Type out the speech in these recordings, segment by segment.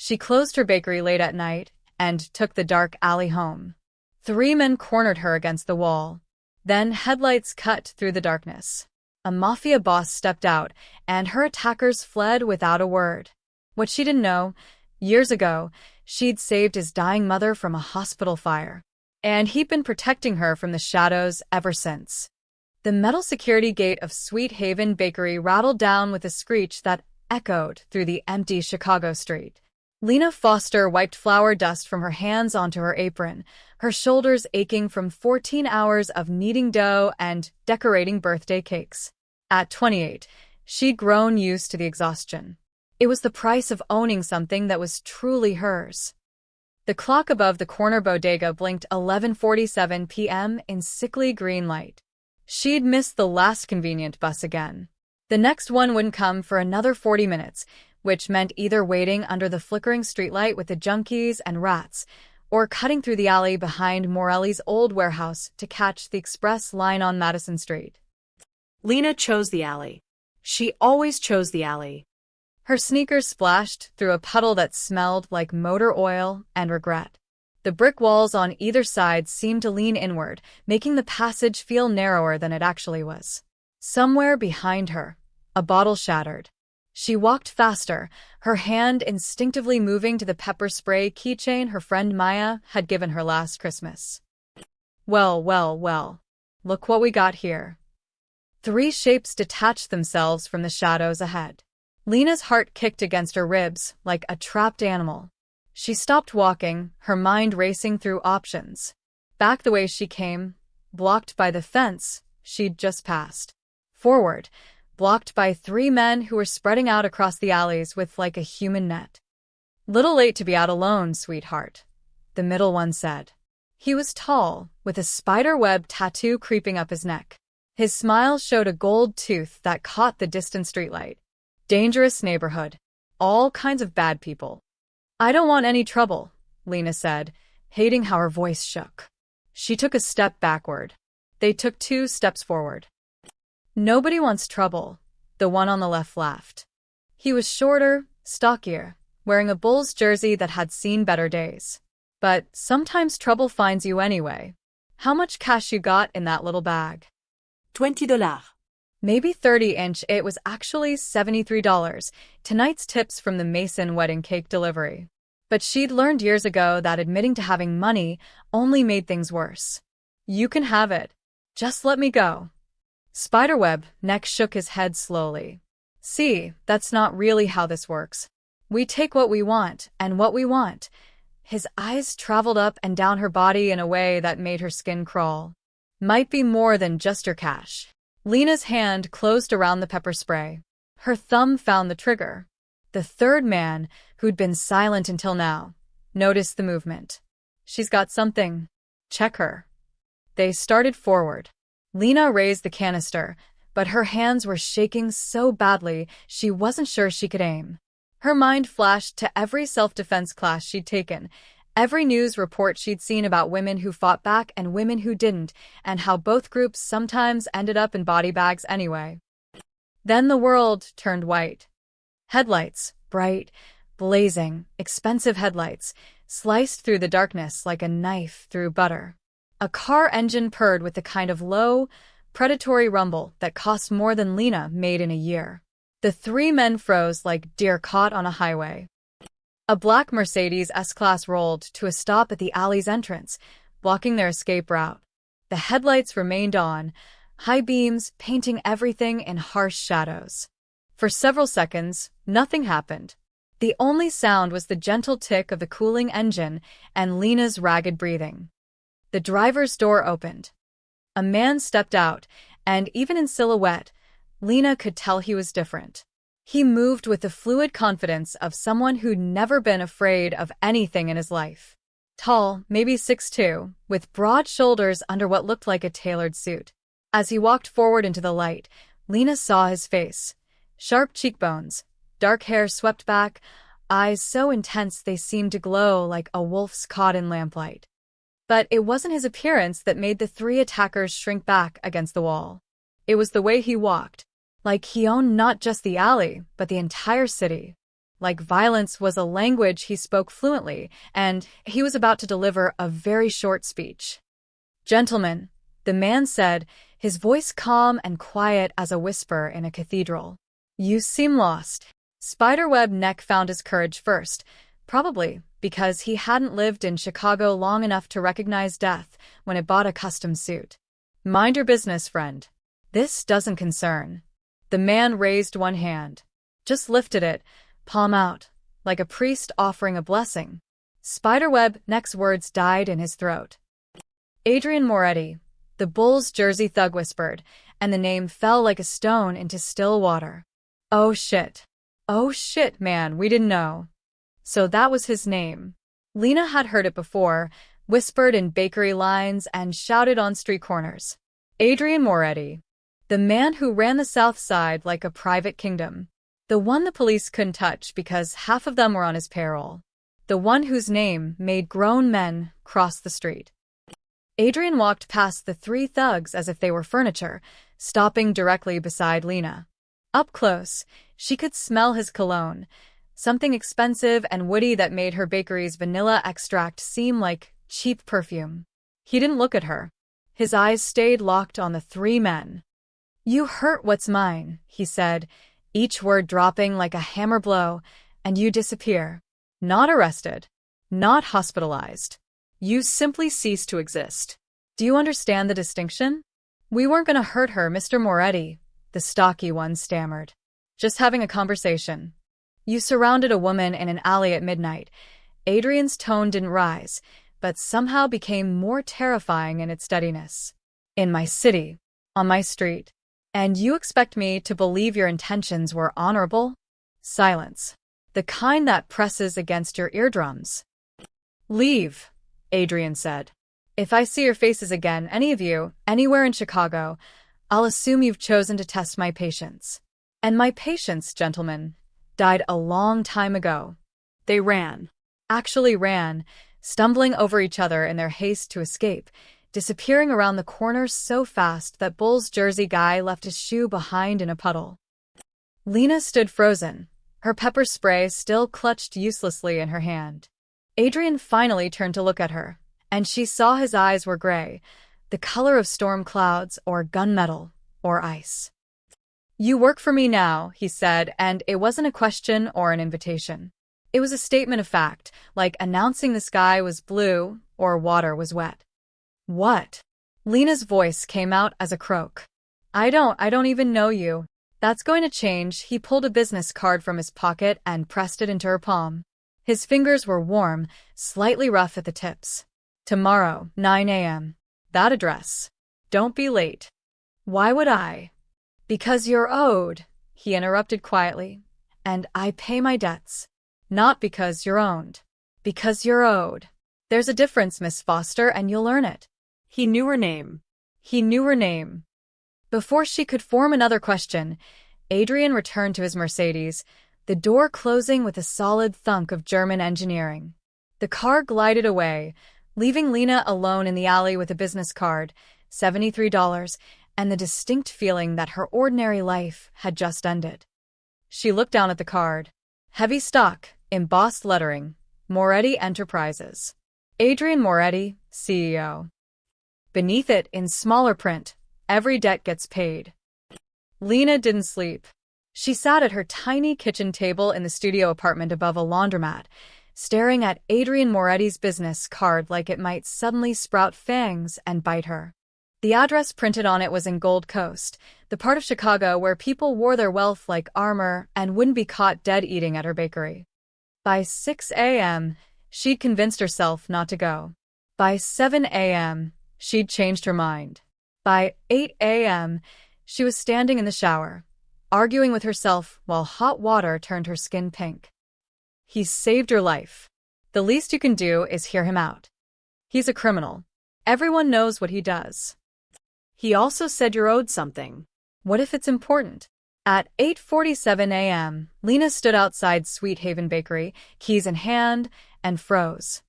She closed her bakery late at night and took the dark alley home. 3 men cornered her against the wall. Then headlights cut through the darkness. A mafia boss stepped out, and her attackers fled without a word. What she didn't know, years ago, she'd saved his dying mother from a hospital fire. And he'd been protecting her from the shadows ever since. The metal security gate of Sweet Haven Bakery rattled down with a screech that echoed through the empty Chicago street. Lena Foster wiped flour dust from her hands onto her apron, her shoulders aching from 14 hours of kneading dough and decorating birthday cakes. At 28, she'd grown used to the exhaustion. It was the price of owning something that was truly hers. The clock above the corner bodega blinked 11:47 p.m. in sickly green light. She'd missed the last convenient bus again. The next one wouldn't come for another 40 minutes, which meant either waiting under the flickering streetlight with the junkies and rats, or cutting through the alley behind Morelli's old warehouse to catch the express line on Madison Street. Lena chose the alley. She always chose the alley. Her sneakers splashed through a puddle that smelled like motor oil and regret. The brick walls on either side seemed to lean inward, making the passage feel narrower than it actually was. Somewhere behind her, a bottle shattered. She walked faster, her hand instinctively moving to the pepper spray keychain her friend Maya had given her last Christmas. Well, well, well. Look what we got here. 3 shapes detached themselves from the shadows ahead. Lena's heart kicked against her ribs like a trapped animal. She stopped walking, her mind racing through options. Back the way she came, blocked by the fence she'd just passed. Forward, blocked by 3 men who were spreading out across the alleys with like a human net. "Little late to be out alone, sweetheart," the middle one said. He was tall, with a spider web tattoo creeping up his neck. His smile showed a gold tooth that caught the distant streetlight. Dangerous neighborhood. All kinds of bad people. "I don't want any trouble," Lena said, hating how her voice shook. She took a step backward. They took 2 steps forward. "Nobody wants trouble," the one on the left laughed. He was shorter, stockier, wearing a Bulls jersey that had seen better days. "But sometimes trouble finds you anyway. How much cash you got in that little bag?" $20. Maybe 30-inch. It was actually $73, tonight's tips from the Mason wedding cake delivery. But she'd learned years ago that admitting to having money only made things worse. "You can have it. Just let me go." Spiderweb neck shook his head slowly. "See, that's not really how this works. We take what we want and what we want." His eyes traveled up and down her body in a way that made her skin crawl. "Might be more than just your cash." Lena's hand closed around the pepper spray. Her thumb found the trigger. The 3rd man, who'd been silent until now, noticed the movement. "She's got something. Check her." They started forward. Lena raised the canister, but her hands were shaking so badly she wasn't sure she could aim. Her mind flashed to every self-defense class she'd taken, every news report she'd seen about women who fought back and women who didn't, and how both groups sometimes ended up in body bags anyway. Then the world turned white. Headlights, bright, blazing, expensive headlights, sliced through the darkness like a knife through butter. A car engine purred with the kind of low, predatory rumble that cost more than Lena made in a year. The 3 men froze like deer caught on a highway. A black Mercedes S-Class rolled to a stop at the alley's entrance, blocking their escape route. The headlights remained on, high beams painting everything in harsh shadows. For several seconds, nothing happened. The only sound was the gentle tick of the cooling engine and Lena's ragged breathing. The driver's door opened. A man stepped out, and even in silhouette, Lena could tell he was different. He moved with the fluid confidence of someone who'd never been afraid of anything in his life. Tall, maybe 6'2", with broad shoulders under what looked like a tailored suit. As he walked forward into the light, Lena saw his face. Sharp cheekbones, dark hair swept back, eyes so intense they seemed to glow like a wolf's caught in lamplight. But it wasn't his appearance that made the 3 attackers shrink back against the wall. It was the way he walked. Like he owned not just the alley, but the entire city. like violence was a language he spoke fluently, and he was about to deliver a very short speech. "Gentlemen," the man said, his voice calm and quiet as a whisper in a cathedral. "You seem lost." Spiderweb Neck found his courage first, probably because he hadn't lived in Chicago long enough to recognize death when it bought a custom suit. "Mind your business, friend. This doesn't concern." The man raised one hand. Just lifted it, palm out, like a priest offering a blessing. Spiderweb Neck's words died in his throat. "Adrian Moretti," the Bulls jersey thug whispered, and the name fell like a stone into still water. "Oh shit. Oh shit, man, we didn't know." So that was his name. Lena had heard it before, whispered in bakery lines and shouted on street corners. Adrian Moretti. The man who ran the South Side like a private kingdom. The one the police couldn't touch because half of them were on his payroll. The one whose name made grown men cross the street. Adrian walked past the three thugs as if they were furniture, stopping directly beside Lena. Up close, she could smell his cologne, something expensive and woody that made her bakery's vanilla extract seem like cheap perfume. He didn't look at her. His eyes stayed locked on the three men. "You hurt what's mine," he said, each word dropping like a hammer blow, "and you disappear. Not arrested. Not hospitalized. You simply cease to exist. Do you understand the distinction?" "We weren't going to hurt her, Mr. Moretti," the stocky one stammered. "Just having a conversation." "You surrounded a woman in an alley at midnight." Adrian's tone didn't rise, but somehow became more terrifying in its steadiness. "In my city. On my street. And you expect me to believe your intentions were honorable?" Silence. The kind that presses against your eardrums. "Leave," Adrian said. "If I see your faces again, any of you, anywhere in Chicago, I'll assume you've chosen to test my patience. And my patience, gentlemen, died a long time ago." They ran. Actually ran, stumbling over each other in their haste to escape, disappearing around the corners so fast that Bulls jersey guy left his shoe behind in a puddle. Lena stood frozen, her pepper spray still clutched uselessly in her hand. Adrian finally turned to look at her, and she saw his eyes were gray, the color of storm clouds or gunmetal or ice. "You work for me now," he said, and it wasn't a question or an invitation. It was a statement of fact, like announcing the sky was blue or water was wet. "What?" Lena's voice came out as a croak. I don't even know you." "That's going to change." He pulled a business card from his pocket and pressed it into her palm. His fingers were warm, slightly rough at the tips. "Tomorrow, 9 a.m. That address. Don't be late." "Why would I?" "Because you're owed," he interrupted quietly. "And I pay my debts. Not because you're owned. Because you're owed. There's a difference, Miss Foster, and you'll learn it." He knew her name. He knew her name. Before she could form another question, Adrian returned to his Mercedes, the door closing with a solid thunk of German engineering. The car glided away, leaving Lena alone in the alley with a business card, $73, and the distinct feeling that her ordinary life had just ended. She looked down at the card. Heavy stock, embossed lettering, Moretti Enterprises. Adrian Moretti, CEO. Beneath it, in smaller print, every debt gets paid. Lena didn't sleep. She sat at her tiny kitchen table in the studio apartment above a laundromat, staring at Adrian Moretti's business card like it might suddenly sprout fangs and bite her. The address printed on it was in Gold Coast, the part of Chicago where people wore their wealth like armor and wouldn't be caught dead eating at her bakery. By 6 a.m., she'd convinced herself not to go. By 7 a.m., she'd changed her mind. By 8 a.m., she was standing in the shower, arguing with herself while hot water turned her skin pink. He saved your life. The least you can do is hear him out. He's a criminal. Everyone knows what he does. He also said you're owed something. What if it's important? At 8:47 a.m., Lena stood outside Sweet Haven Bakery, keys in hand, and froze.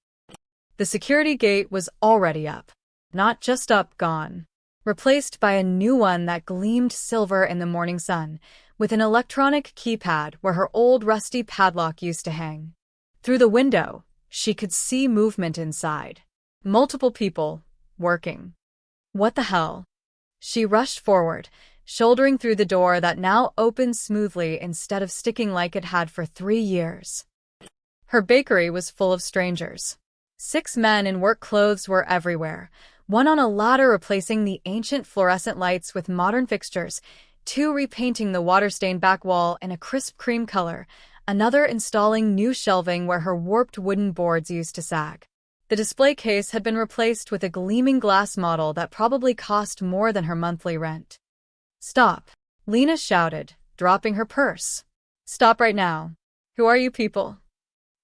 The security gate was already up. Not just up, gone. Replaced by a new one that gleamed silver in the morning sun, with an electronic keypad where her old rusty padlock used to hang. Through the window, she could see movement inside. Multiple people, working. What the hell? She rushed forward, shouldering through the door that now opened smoothly instead of sticking like it had for 3 years. Her bakery was full of strangers. 6 men in work clothes were everywhere, one on a ladder replacing the ancient fluorescent lights with modern fixtures, 2 repainting the water-stained back wall in a crisp cream color, another installing new shelving where her warped wooden boards used to sag. The display case had been replaced with a gleaming glass model that probably cost more than her monthly rent. "Stop," Lena shouted, dropping her purse. "Stop right now. Who are you people?"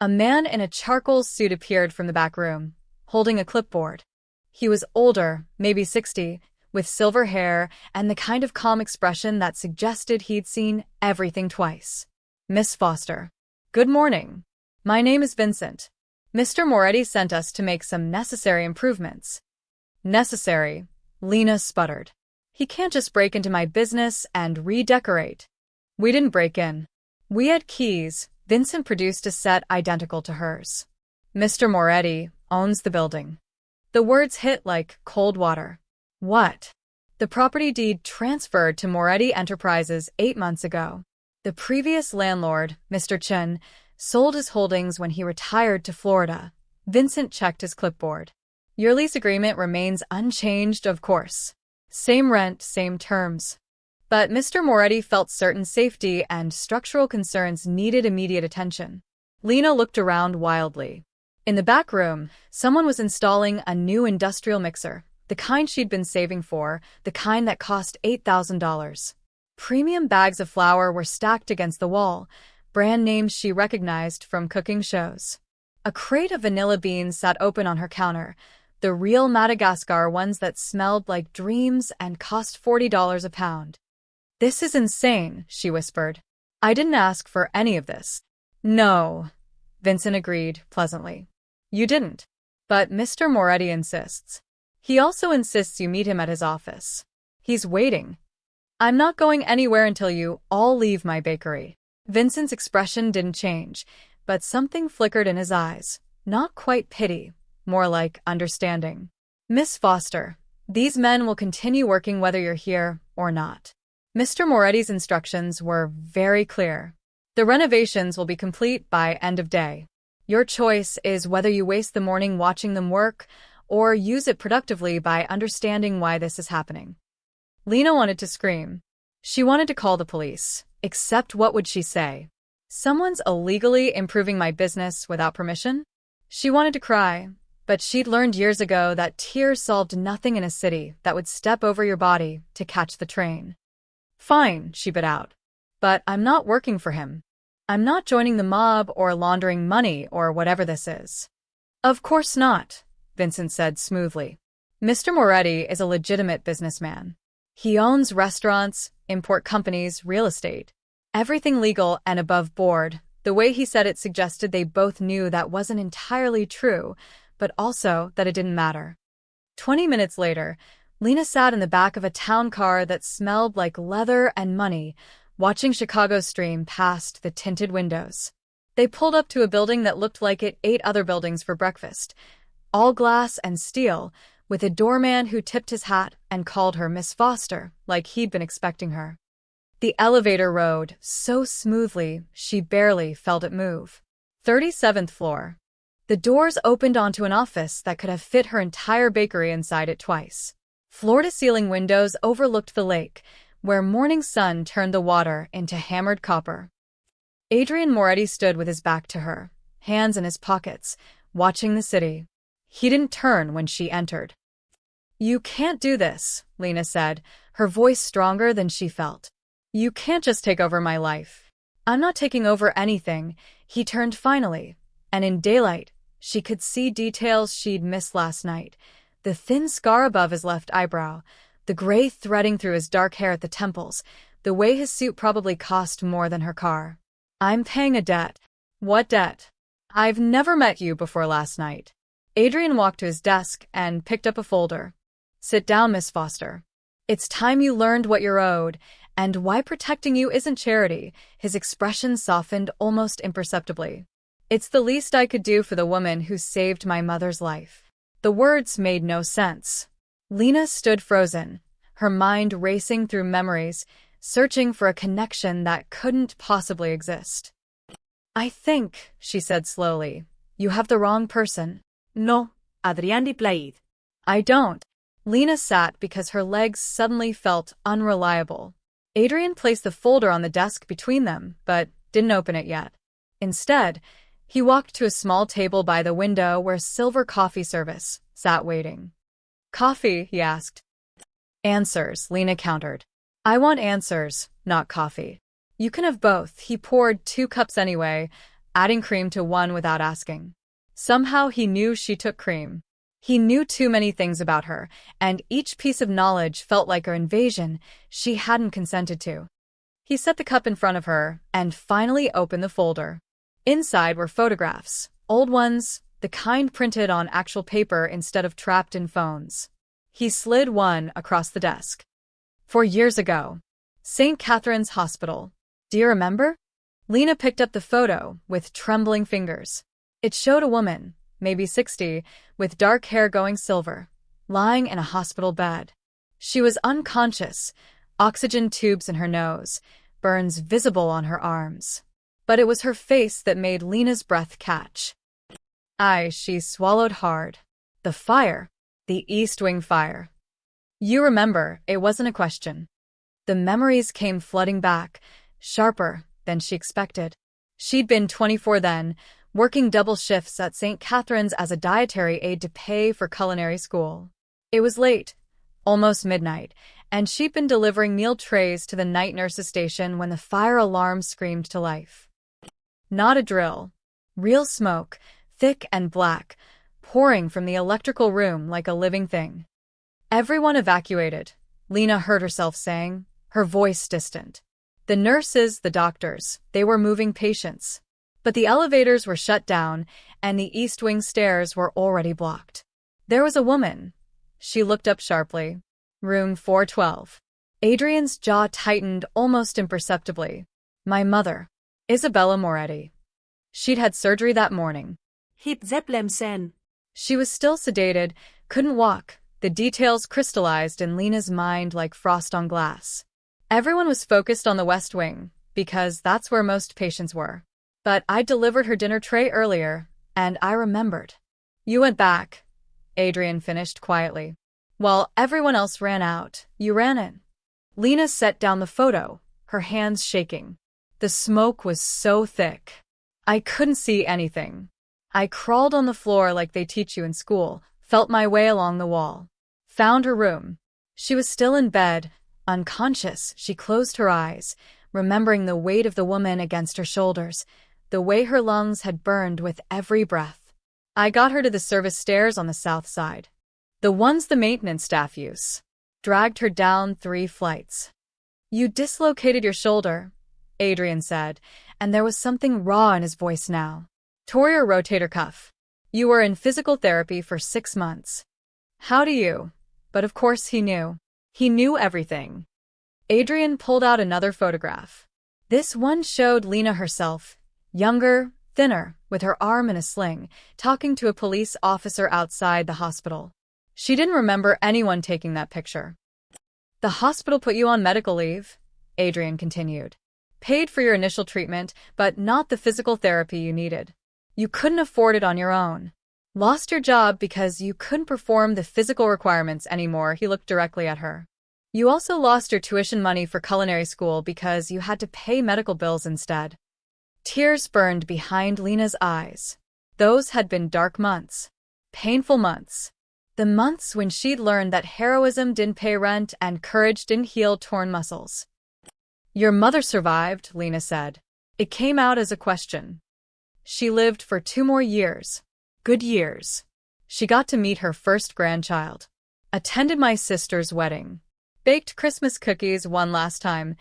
A man in a charcoal suit appeared from the back room, holding a clipboard. He was older, maybe 60, with silver hair and the kind of calm expression that suggested he'd seen everything twice. "Miss Foster. Good morning. My name is Vincent. Mr. Moretti sent us to make some necessary improvements." "Necessary?" Lena sputtered. "He can't just break into my business and redecorate." "We didn't break in. We had keys." Vincent produced a set identical to hers. "Mr. Moretti owns the building." The words hit like cold water. "What?" "The property deed transferred to Moretti Enterprises 8 months ago. The previous landlord, Mr. Chen, sold his holdings when he retired to Florida." Vincent checked his clipboard. "Your lease agreement remains unchanged, of course. Same rent, same terms." But Mr. Moretti felt certain safety and structural concerns needed immediate attention. Lena looked around wildly. In the back room, someone was installing a new industrial mixer, the kind she'd been saving for, the kind that cost $8,000. Premium bags of flour were stacked against the wall, brand names she recognized from cooking shows. A crate of vanilla beans sat open on her counter, the real Madagascar ones that smelled like dreams and cost $40 a pound. "This is insane," she whispered. "I didn't ask for any of this." "No," Vincent agreed pleasantly. "You didn't. But Mr. Moretti insists. He also insists you meet him at his office. He's waiting." "I'm not going anywhere until you all leave my bakery." Vincent's expression didn't change, but something flickered in his eyes. Not quite pity, more like understanding. "Miss Foster, these men will continue working whether you're here or not." Mr. Moretti's instructions were very clear. "The renovations will be complete by end of day. Your choice is whether you waste the morning watching them work or use it productively by understanding why this is happening." Lena wanted to scream. She wanted to call the police. Except what would she say? Someone's illegally improving my business without permission? She wanted to cry, but she'd learned years ago that tears solved nothing in a city that would step over your body to catch the train. "Fine," she bit out. "But I'm not working for him. I'm not joining the mob or laundering money or whatever this is." "Of course not," Vincent said smoothly. "Mr. Moretti is a legitimate businessman. He owns restaurants, import companies, real estate. Everything legal and above board." The way he said it suggested they both knew that wasn't entirely true, but also that it didn't matter. 20 minutes later, Lena sat in the back of a town car that smelled like leather and money, watching Chicago stream past the tinted windows. They pulled up to a building that looked like it ate other buildings for breakfast, all glass and steel, with a doorman who tipped his hat and called her Miss Foster, like he'd been expecting her. The elevator rode so smoothly she barely felt it move. 37th floor. The doors opened onto an office that could have fit her entire bakery inside it twice. Floor-to-ceiling windows overlooked the lake, where morning sun turned the water into hammered copper. Adrian Moretti stood with his back to her, hands in his pockets, watching the city. He didn't turn when she entered. "You can't do this," Lena said, her voice stronger than she felt. "You can't just take over my life." "I'm not taking over anything," he turned finally, and in daylight, she could see details she'd missed last night. The thin scar above his left eyebrow, the gray threading through his dark hair at the temples, the way his suit probably cost more than her car. "I'm paying a debt." "What debt?" "I've never met you before last night." Adrian walked to his desk and picked up a folder. "Sit down, Miss Foster. It's time you learned what you're owed, And why protecting you isn't charity. His expression softened almost imperceptibly. It's the least I could do for the woman who saved my mother's life. The words made no sense. Lena stood frozen, her mind racing through memories, searching for a connection that couldn't possibly exist. I think, she said slowly, you have the wrong person. No, Adrián replied. I don't. Lena sat because her legs suddenly felt unreliable. Adrian placed the folder on the desk between them, but didn't open it yet. Instead, he walked to a small table by the window where silver coffee service sat waiting. Coffee, he asked. Answers, Lena countered. I want answers, not coffee. You can have both. He poured 2 cups anyway, adding cream to one without asking. Somehow he knew she took cream. He knew too many things about her, and each piece of knowledge felt like an invasion she hadn't consented to. He set the cup in front of her and finally opened the folder. Inside were photographs, old ones, the kind printed on actual paper instead of trapped in phones. He slid one across the desk. 4 years ago. St. Catherine's Hospital. Do you remember? Lena picked up the photo with trembling fingers. It showed a woman, maybe 60, with dark hair going silver, lying in a hospital bed. She was unconscious, oxygen tubes in her nose, burns visible on her arms. But it was her face that made Lena's breath catch. She swallowed hard. The fire. The East Wing fire. You remember, it wasn't a question. The memories came flooding back, sharper than she expected. She'd been 24 then, working double shifts at St. Catherine's as a dietary aide to pay for culinary school. It was late, almost midnight, and she'd been delivering meal trays to the night nurse's station when the fire alarm screamed to life. Not a drill. Real smoke, thick and black, pouring from the electrical room like a living thing. Everyone evacuated, Lena heard herself saying, her voice distant. The nurses, the doctors, they were moving patients. But the elevators were shut down, and the East Wing stairs were already blocked. There was a woman. She looked up sharply. Room 412. Adrian's jaw tightened almost imperceptibly. My mother. Isabella Moretti. She'd had surgery that morning. Hip Zeppelin sen. She was still sedated, couldn't walk. The details crystallized in Lena's mind like frost on glass. Everyone was focused on the West Wing, because that's where most patients were. But I delivered her dinner tray earlier, and I remembered. You went back, Adrian finished quietly. While everyone else ran out, you ran in. Lena set down the photo, her hands shaking. The smoke was so thick. I couldn't see anything. I crawled on the floor like they teach you in school, felt my way along the wall. Found her room. She was still in bed, unconscious. She closed her eyes, remembering the weight of the woman against her shoulders, the way her lungs had burned with every breath. I got her to the service stairs on the south side. The ones the maintenance staff use. Dragged her down 3 flights. You dislocated your shoulder, Adrian said, and there was something raw in his voice now. Tore your rotator cuff. You were in physical therapy for 6 months. How do you? But of course he knew. He knew everything. Adrian pulled out another photograph. This one showed Lena herself, younger, thinner, with her arm in a sling, talking to a police officer outside the hospital. She didn't remember anyone taking that picture. The hospital put you on medical leave, Adrian continued. Paid for your initial treatment, but not the physical therapy you needed. You couldn't afford it on your own. Lost your job because you couldn't perform the physical requirements anymore. He looked directly at her. You also lost your tuition money for culinary school because you had to pay medical bills instead. Tears burned behind Lena's eyes. Those had been dark months. Painful months. The months when she'd learned that heroism didn't pay rent and courage didn't heal torn muscles. Your mother survived, Lena said. It came out as a question. She lived for 2 more years. Good years. She got to meet her first grandchild. Attended my sister's wedding. Baked Christmas cookies one last time.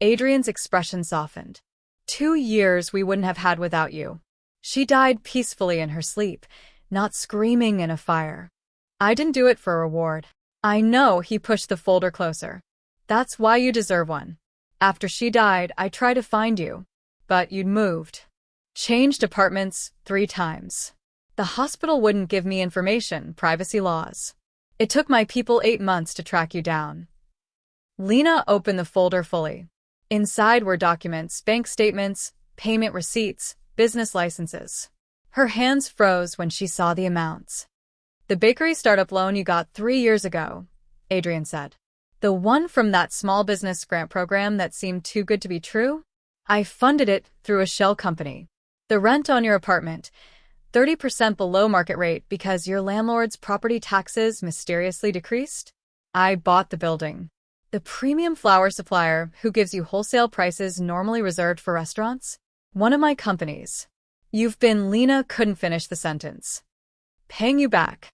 Adrian's expression softened. 2 years we wouldn't have had without you. She died peacefully in her sleep, not screaming in a fire. I didn't do it for a reward. I know. He pushed the folder closer. That's why you deserve one. After she died, I tried to find you. But you'd moved. Changed apartments 3 times. The hospital wouldn't give me information, privacy laws. It took my people 8 months to track you down. Lena opened the folder fully. Inside were documents, bank statements, payment receipts, business licenses. Her hands froze when she saw the amounts. The bakery startup loan you got 3 years ago, Adrian said. The one from that small business grant program that seemed too good to be true? I funded it through a shell company. The rent on your apartment, 30% below market rate because your landlord's property taxes mysteriously decreased? I bought the building. The premium flour supplier who gives you wholesale prices normally reserved for restaurants? One of my companies. Lena couldn't finish the sentence. Paying you back.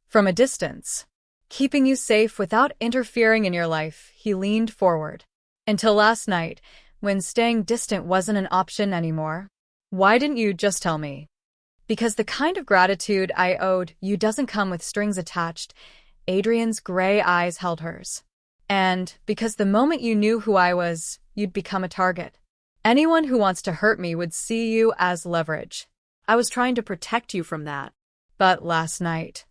From a distance. Keeping you safe without interfering in your life, he leaned forward. Until last night, when staying distant wasn't an option anymore. Why didn't you just tell me? Because the kind of gratitude I owed you doesn't come with strings attached. Adrian's gray eyes held hers. And because the moment you knew who I was, you'd become a target. Anyone who wants to hurt me would see you as leverage. I was trying to protect you from that. But last night,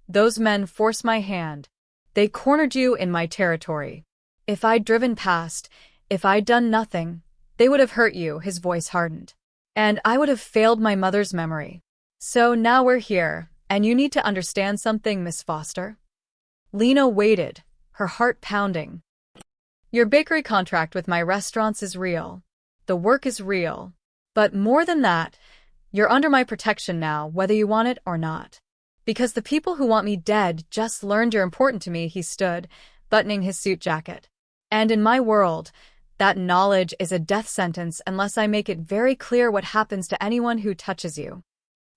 those men forced my hand. They cornered you in my territory. If I'd driven past, if I'd done nothing, they would have hurt you, his voice hardened. And I would have failed my mother's memory. So now we're here, and you need to understand something, Miss Foster. Lena waited, her heart pounding. Your bakery contract with my restaurants is real. The work is real. But more than that, you're under my protection now, whether you want it or not. Because the people who want me dead just learned you're important to me, he stood, buttoning his suit jacket. And in my world, that knowledge is a death sentence unless I make it very clear what happens to anyone who touches you.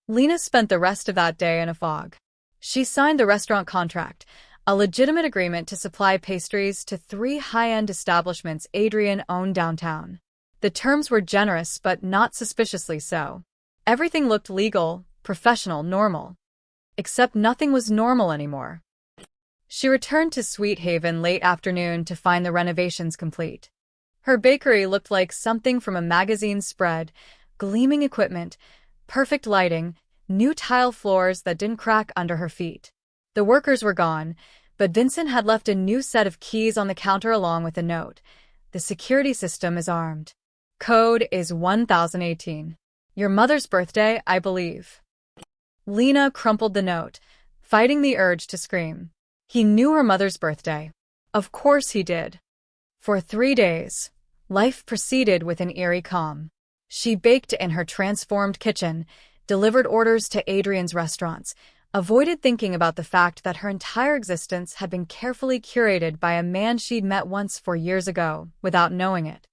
Lena spent the rest of that day in a fog. She signed the restaurant contract, a legitimate agreement to supply pastries to 3 high-end establishments Adrian owned downtown. The terms were generous but not suspiciously so. Everything looked legal, professional, normal. Except nothing was normal anymore. She returned to Sweet Haven late afternoon to find the renovations complete. Her bakery looked like something from a magazine spread, gleaming equipment, perfect lighting, new tile floors that didn't crack under her feet. The workers were gone, but Vincent had left a new set of keys on the counter along with a note. The security system is armed. Code is 1018. Your mother's birthday, I believe. Lena crumpled the note, fighting the urge to scream. He knew her mother's birthday. Of course he did. For 3 days, life proceeded with an eerie calm. She baked in her transformed kitchen, delivered orders to Adrian's restaurants, avoided thinking about the fact that her entire existence had been carefully curated by a man she'd met once 4 years ago, without knowing it.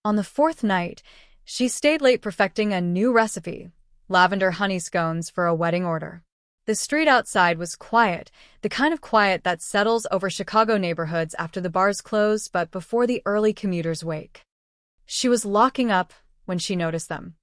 On the 4th night, she stayed late perfecting a new recipe, lavender honey scones for a wedding order. The street outside was quiet, the kind of quiet that settles over Chicago neighborhoods after the bars close but before the early commuters wake. She was locking up when she noticed them.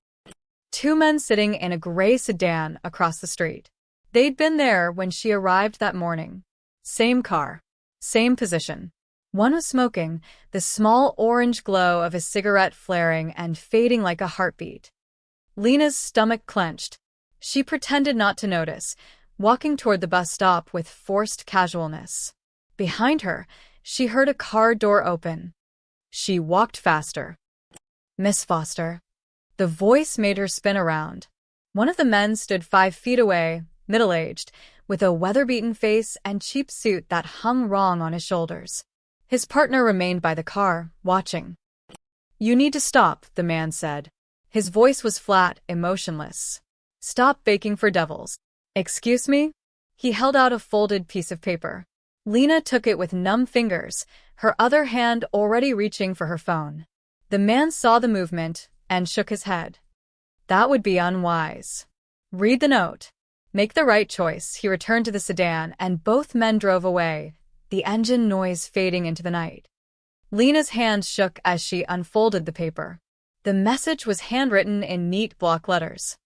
2 men sitting in a gray sedan across the street. They'd been there when she arrived that morning. Same car. Same position. One was smoking, the small orange glow of his cigarette flaring and fading like a heartbeat. Lena's stomach clenched. She pretended not to notice, walking toward the bus stop with forced casualness. Behind her, she heard a car door open. She walked faster. Miss Foster. The voice made her spin around. One of the men stood 5 feet away, middle-aged, with a weather-beaten face and cheap suit that hung wrong on his shoulders. His partner remained by the car, watching. You need to stop, the man said. His voice was flat, emotionless. Stop baking for devils. Excuse me? He held out a folded piece of paper. Lena took it with numb fingers, her other hand already reaching for her phone. The man saw the movement and shook his head. That would be unwise. Read the note. Make the right choice. He returned to the sedan and both men drove away, the engine noise fading into the night. Lena's hands shook as she unfolded the paper. The message was handwritten in neat block letters.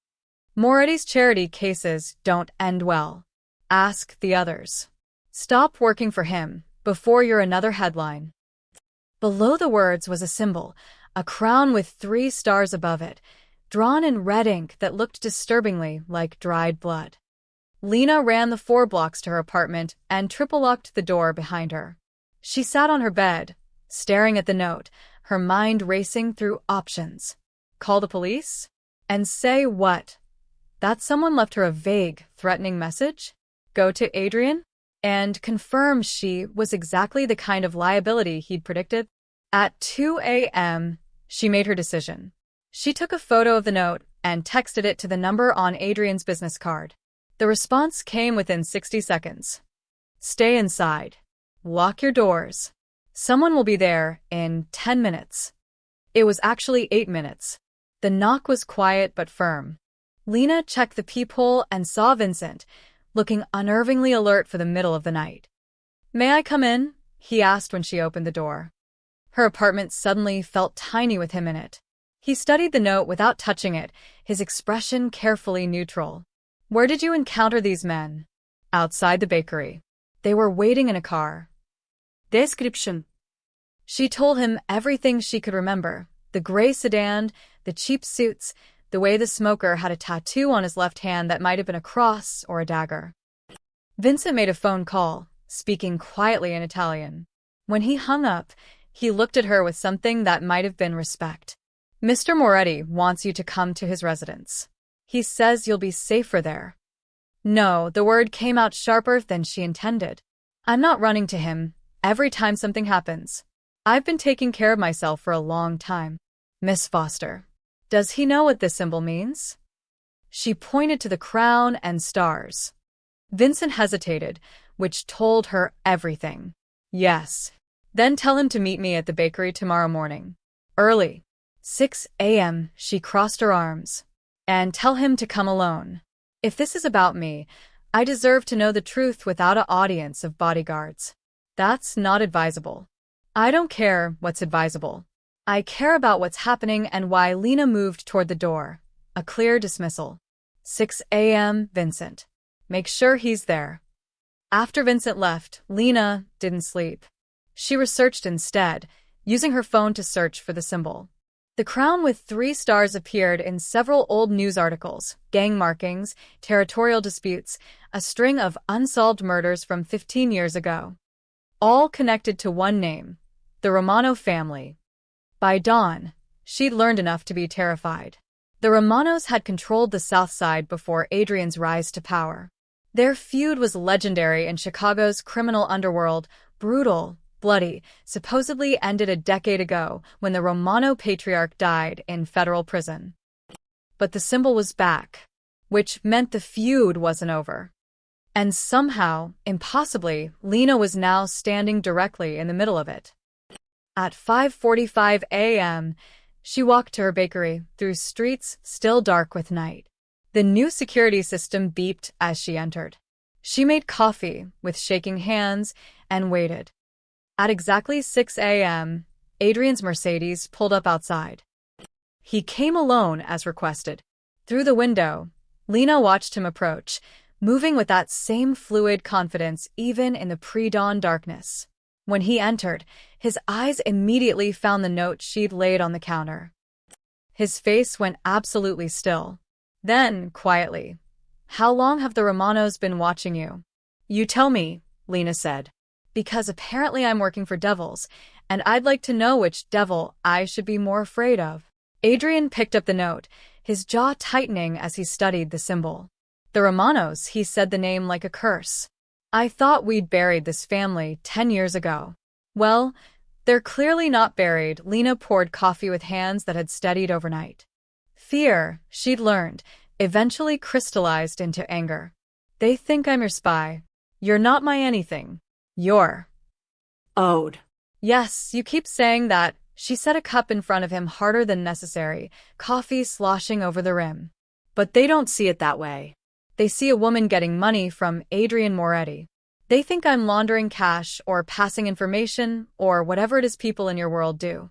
Moretti's charity cases don't end well. Ask the others. Stop working for him before you're another headline. Below the words was a symbol, a crown with 3 stars above it, drawn in red ink that looked disturbingly like dried blood. Lena ran the 4 blocks to her apartment and triple-locked the door behind her. She sat on her bed, staring at the note, her mind racing through options. Call the police? And say what? That someone left her a vague, threatening message? Go to Adrian? And confirm she was exactly the kind of liability he'd predicted? At 2 a.m., she made her decision. She took a photo of the note and texted it to the number on Adrian's business card. The response came within 60 seconds. Stay inside. Lock your doors. Someone will be there in 10 minutes. It was actually 8 minutes. The knock was quiet but firm. Lena checked the peephole and saw Vincent, looking unnervingly alert for the middle of the night. May I come in? He asked when she opened the door. Her apartment suddenly felt tiny with him in it. He studied the note without touching it, his expression carefully neutral. Where did you encounter these men? Outside the bakery. They were waiting in a car. Description. She told him everything she could remember. The gray sedan, the cheap suits, the way the smoker had a tattoo on his left hand that might have been a cross or a dagger. Vincent made a phone call, speaking quietly in Italian. When he hung up, he looked at her with something that might have been respect. Mr. Moretti wants you to come to his residence. He says you'll be safer there. No, the word came out sharper than she intended. I'm not running to him every time something happens. I've been taking care of myself for a long time. Miss Foster, does he know what this symbol means? She pointed to the crown and stars. Vincent hesitated, which told her everything. Yes. Then tell him to meet me at the bakery tomorrow morning. Early. 6 a.m., she crossed her arms. And tell him to come alone. If this is about me, I deserve to know the truth without an audience of bodyguards. That's not advisable. I don't care what's advisable. I care about what's happening and why. Lena moved toward the door. A clear dismissal. 6 a.m., Vincent. Make sure he's there. After Vincent left, Lena didn't sleep. She researched instead, using her phone to search for the symbol. The crown with 3 stars appeared in several old news articles, gang markings, territorial disputes, a string of unsolved murders from 15 years ago. All connected to one name, the Romano family. By dawn, she'd learned enough to be terrified. The Romanos had controlled the South Side before Adrian's rise to power. Their feud was legendary in Chicago's criminal underworld, brutal, bloody, supposedly ended a decade ago when the Romano patriarch died in federal prison. But the symbol was back, which meant the feud wasn't over. And somehow, impossibly, Lena was now standing directly in the middle of it. At 5:45 a.m., she walked to her bakery through streets still dark with night. The new security system beeped as she entered. She made coffee with shaking hands and waited. At exactly 6 a.m., Adrian's Mercedes pulled up outside. He came alone as requested. Through the window, Lena watched him approach, moving with that same fluid confidence even in the pre-dawn darkness. When he entered, his eyes immediately found the note she'd laid on the counter. His face went absolutely still. Then, quietly, "How long have the Romanos been watching you?" "You tell me," Lena said. "Because apparently I'm working for devils, and I'd like to know which devil I should be more afraid of." Adrian picked up the note, his jaw tightening as he studied the symbol. "The Romanos," he said the name like a curse. "I thought we'd buried this family 10 years ago." "Well, they're clearly not buried." Lena poured coffee with hands that had steadied overnight. Fear, she'd learned, eventually crystallized into anger. "They think I'm your spy. You're not my anything. You're owed." "Yes, you keep saying that." She set a cup in front of him harder than necessary, coffee sloshing over the rim. "But they don't see it that way. They see a woman getting money from Adrian Moretti. They think I'm laundering cash or passing information or whatever it is people in your world do."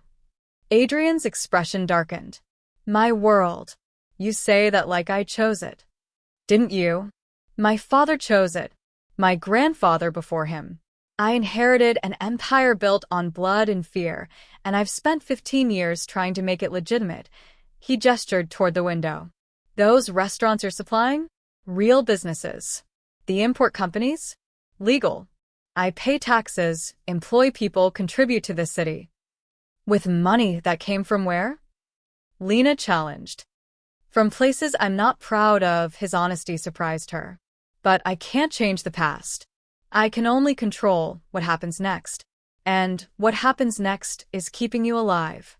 Adrian's expression darkened. "My world. You say that like I chose it. Didn't you? My father chose it. My grandfather before him. I inherited an empire built on blood and fear, and I've spent 15 years trying to make it legitimate. He gestured toward the window. Those restaurants you're supplying? Real businesses. The import companies? Legal. I pay taxes, employ people, contribute to this city. With money that came from where? Lena challenged. From places I'm not proud of, his honesty surprised her. But I can't change the past. I can only control what happens next. And what happens next is keeping you alive.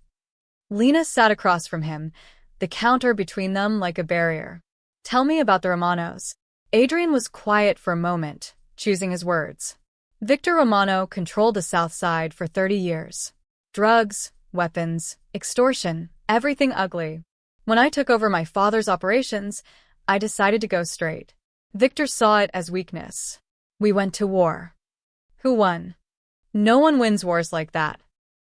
Lena sat across from him, the counter between them like a barrier. Tell me about the Romanos. Adrian was quiet for a moment, choosing his words. Victor Romano controlled the South Side for 30 years. Drugs, weapons, extortion, everything ugly. When I took over my father's operations, I decided to go straight. Victor saw it as weakness. We went to war. Who won? No one wins wars like that.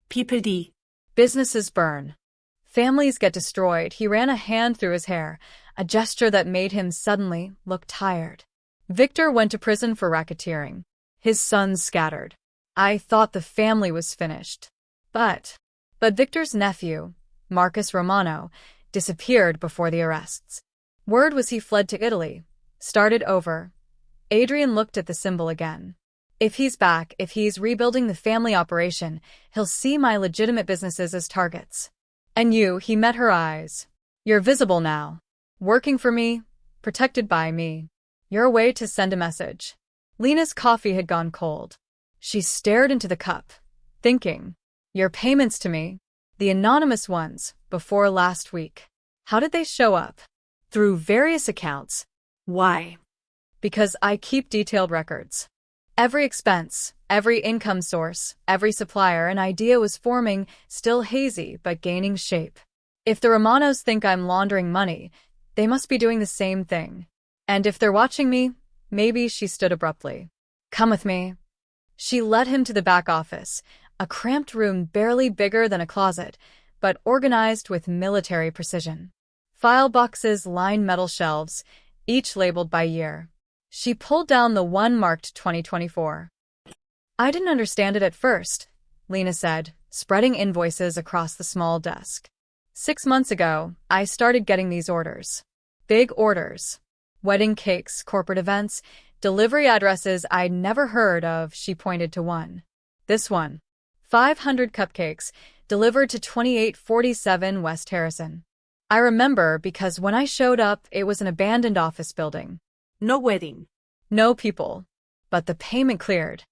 PPD. Businesses burn. Families get destroyed. He ran a hand through his hair, a gesture that made him suddenly look tired. Victor went to prison for racketeering. His sons scattered. I thought the family was finished. But Victor's nephew, Marcus Romano, disappeared before the arrests. Word was he fled to Italy, started over. Adrian looked at the symbol again. If he's back, if he's rebuilding the family operation, he'll see my legitimate businesses as targets. And you, he met her eyes. You're visible now. Working for me, protected by me. You're a way to send a message. Lena's coffee had gone cold. She stared into the cup, thinking, your payments to me, the anonymous ones, before last week. How did they show up? Through various accounts. Why? Because I keep detailed records. Every expense, every income source, every supplier, an idea was forming, still hazy but gaining shape. If the Romanos think I'm laundering money, they must be doing the same thing. And if they're watching me, maybe. She stood abruptly. Come with me. She led him to the back office, a cramped room barely bigger than a closet, but organized with military precision. File boxes lined metal shelves, each labeled by year. She pulled down the one marked 2024. I didn't understand it at first, Lena said, spreading invoices across the small desk. 6 months ago, I started getting these orders. Big orders. Wedding cakes, corporate events, delivery addresses I'd never heard of. She pointed to one. This one. 500 cupcakes, delivered to 2847 West Harrison. I remember because when I showed up, it was an abandoned office building. No wedding. No people. But the payment cleared.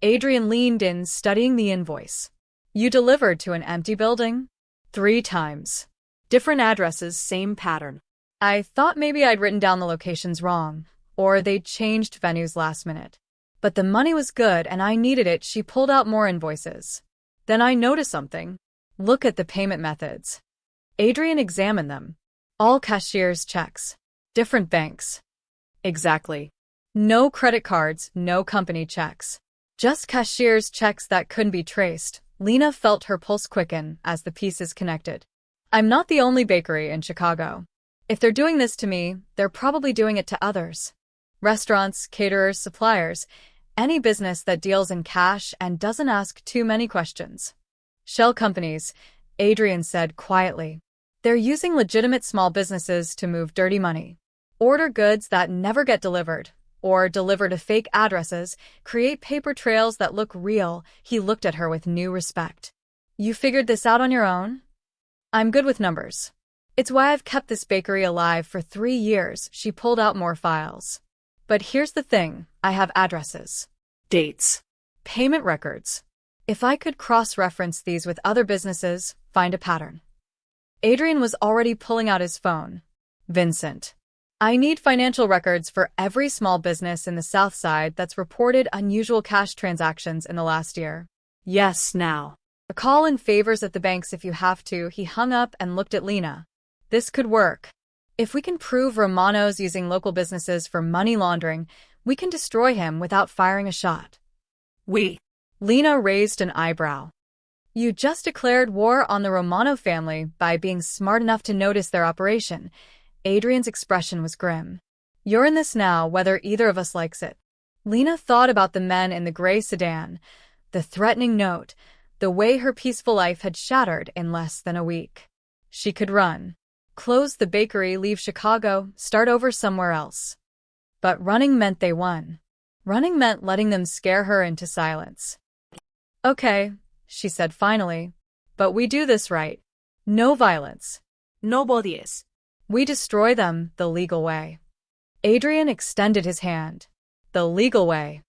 Adrian leaned in, studying the invoice. You delivered to an empty building? 3 times. Different addresses, same pattern. I thought maybe I'd written down the locations wrong, or they'd changed venues last minute. But the money was good and I needed it. She pulled out more invoices. Then I noticed something. Look at the payment methods. Adrian examined them. All cashier's checks. Different banks. Exactly. No credit cards, no company checks. Just cashier's checks that couldn't be traced. Lena felt her pulse quicken as the pieces connected. I'm not the only bakery in Chicago. If they're doing this to me, they're probably doing it to others. Restaurants, caterers, suppliers, any business that deals in cash and doesn't ask too many questions. Shell companies, Adrian said quietly. They're using legitimate small businesses to move dirty money. Order goods that never get delivered, or deliver to fake addresses, create paper trails that look real. He looked at her with new respect. You figured this out on your own? I'm good with numbers. It's why I've kept this bakery alive for 3 years. She pulled out more files. But here's the thing, I have addresses. Dates. Payment records. If I could cross-reference these with other businesses, find a pattern. Adrian was already pulling out his phone. Vincent. I need financial records for every small business in the South Side that's reported unusual cash transactions in the last year. Yes, now. A call in favors at the banks if you have to. He hung up and looked at Lena. This could work. If we can prove Romano's using local businesses for money laundering, we can destroy him without firing a shot. We. Lena raised an eyebrow. You just declared war on the Romano family by being smart enough to notice their operation. Adrian's expression was grim. You're in this now, whether either of us likes it. Lena thought about the men in the gray sedan, the threatening note, the way her peaceful life had shattered in less than a week. She could run. Close the bakery, leave Chicago, start over somewhere else. But running meant they won. Running meant letting them scare her into silence. Okay, she said finally, but we do this right. No violence. Nobody is. We destroy them the legal way. Adrian extended his hand. The legal way.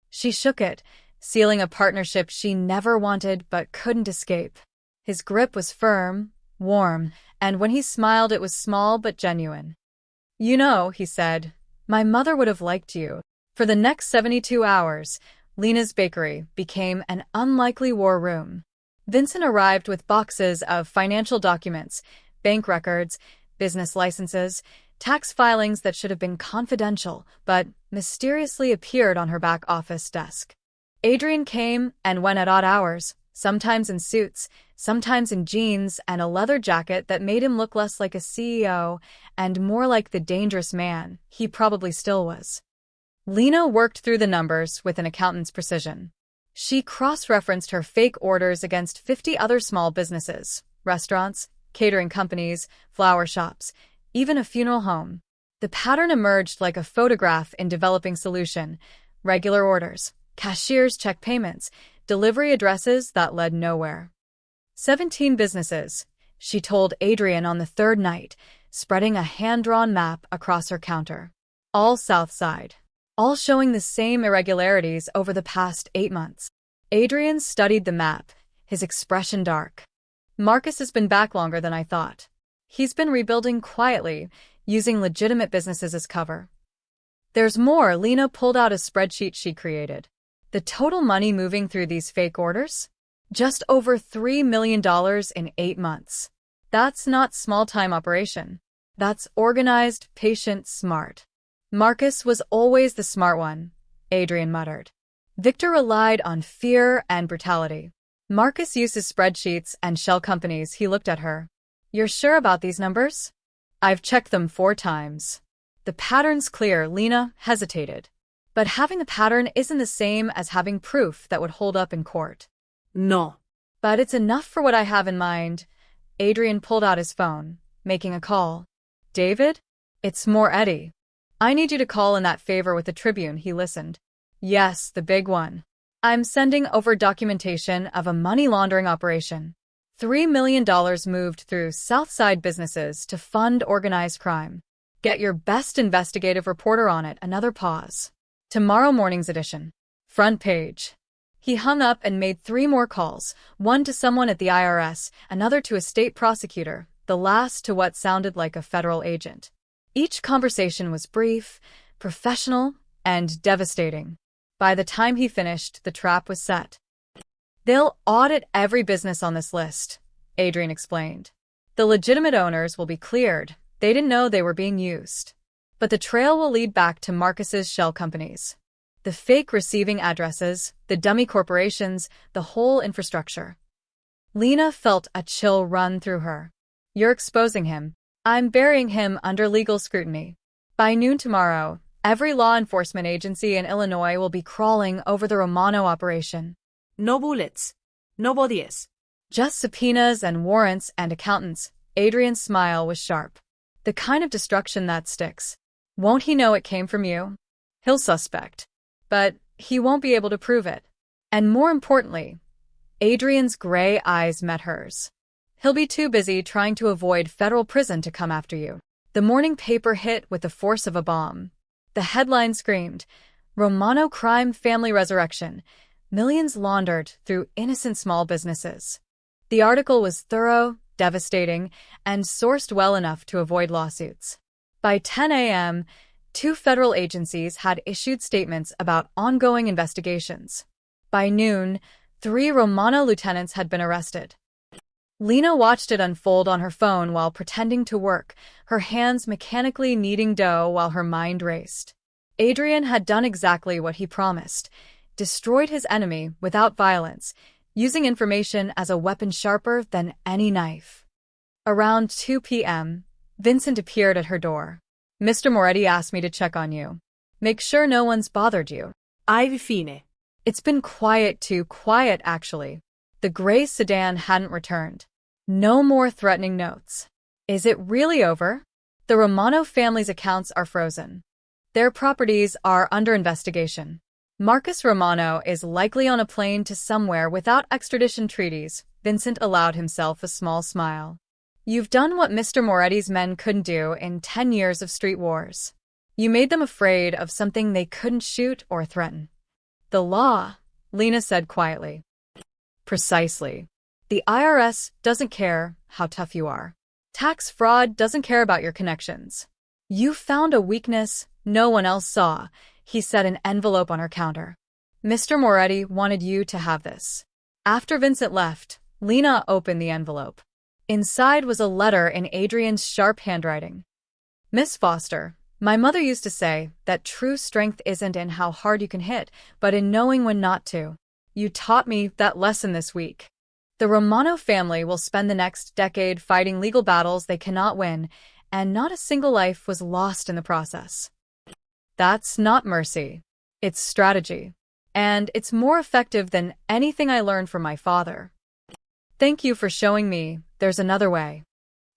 She shook it, sealing a partnership she never wanted but couldn't escape. His grip was firm, warm, and when he smiled it was small but genuine. You know, he said, my mother would have liked you. For the next 72 hours, Lena's bakery became an unlikely war room. Vincent arrived with boxes of financial documents, bank records, business licenses, tax filings that should have been confidential, but mysteriously appeared on her back office desk. Adrian came and went at odd hours, sometimes in suits, sometimes in jeans and a leather jacket that made him look less like a CEO and more like the dangerous man he probably still was. Lena worked through the numbers with an accountant's precision. She cross-referenced her fake orders against 50 other small businesses, restaurants, catering companies, flower shops, even a funeral home. The pattern emerged like a photograph in developing solution: regular orders, cashiers' check payments, delivery addresses that led nowhere. 17 businesses, she told Adrian on the third night, spreading a hand-drawn map across her counter. All South Side. All showing the same irregularities over the past 8 months. Adrian studied the map, his expression dark. Marcus has been back longer than I thought. He's been rebuilding quietly, using legitimate businesses as cover. There's more. Lena pulled out a spreadsheet she created. The total money moving through these fake orders? Just over $3 million in 8 months. That's not small-time operation. That's organized, patient, smart. Marcus was always the smart one, Adrian muttered. Victor relied on fear and brutality. Marcus uses spreadsheets and shell companies. He looked at her. You're sure about these numbers? I've checked them 4 times. The pattern's clear. Lena hesitated. But having the pattern isn't the same as having proof that would hold up in court. No. But it's enough for what I have in mind. Adrian pulled out his phone, making a call. David? It's more Eddie. I need you to call in that favor with the Tribune. He listened. Yes, the big one. I'm sending over documentation of a money laundering operation. $3 million moved through Southside businesses to fund organized crime. Get your best investigative reporter on it. Another pause. Tomorrow morning's edition. Front page. He hung up and made 3 more calls, one to someone at the IRS, another to a state prosecutor, the last to what sounded like a federal agent. Each conversation was brief, professional, and devastating. By the time he finished, the trap was set. They'll audit every business on this list, Adrian explained. The legitimate owners will be cleared. They didn't know they were being used. But the trail will lead back to Marcus's shell companies. The fake receiving addresses, the dummy corporations, the whole infrastructure. Lena felt a chill run through her. You're exposing him. I'm burying him under legal scrutiny. By noon tomorrow, every law enforcement agency in Illinois will be crawling over the Romano operation. No bullets. Nobody is. Just subpoenas and warrants and accountants. Adrian's smile was sharp. The kind of destruction that sticks. Won't he know it came from you? He'll suspect. But he won't be able to prove it. And more importantly, Adrian's gray eyes met hers. He'll be too busy trying to avoid federal prison to come after you. The morning paper hit with the force of a bomb. The headline screamed, Romano crime family resurrection, millions laundered through innocent small businesses. The article was thorough, devastating, and sourced well enough to avoid lawsuits. By 10 a.m., 2 federal agencies had issued statements about ongoing investigations. By noon, 3 Romano lieutenants had been arrested. Lena watched it unfold on her phone while pretending to work, her hands mechanically kneading dough while her mind raced. Adrian had done exactly what he promised, destroyed his enemy without violence, using information as a weapon sharper than any knife. Around 2 p.m., Vincent appeared at her door. Mr. Moretti asked me to check on you. Make sure no one's bothered you. Fine. It's been quiet too quiet, actually. The gray sedan hadn't returned. No more threatening notes. Is it really over? The Romano family's accounts are frozen. Their properties are under investigation. Marcus Romano is likely on a plane to somewhere without extradition treaties. Vincent allowed himself a small smile. You've done what Mr. Moretti's men couldn't do in 10 years of street wars. You made them afraid of something they couldn't shoot or threaten. The law, Lena said quietly. Precisely. The IRS doesn't care how tough you are. Tax fraud doesn't care about your connections. You found a weakness no one else saw, he set an envelope on her counter. Mr. Moretti wanted you to have this. After Vincent left, Lena opened the envelope. Inside was a letter in Adrian's sharp handwriting. Miss Foster, my mother used to say that true strength isn't in how hard you can hit, but in knowing when not to. You taught me that lesson this week. The Romano family will spend the next decade fighting legal battles they cannot win, and not a single life was lost in the process. That's not mercy. It's strategy. And it's more effective than anything I learned from my father. Thank you for showing me there's another way.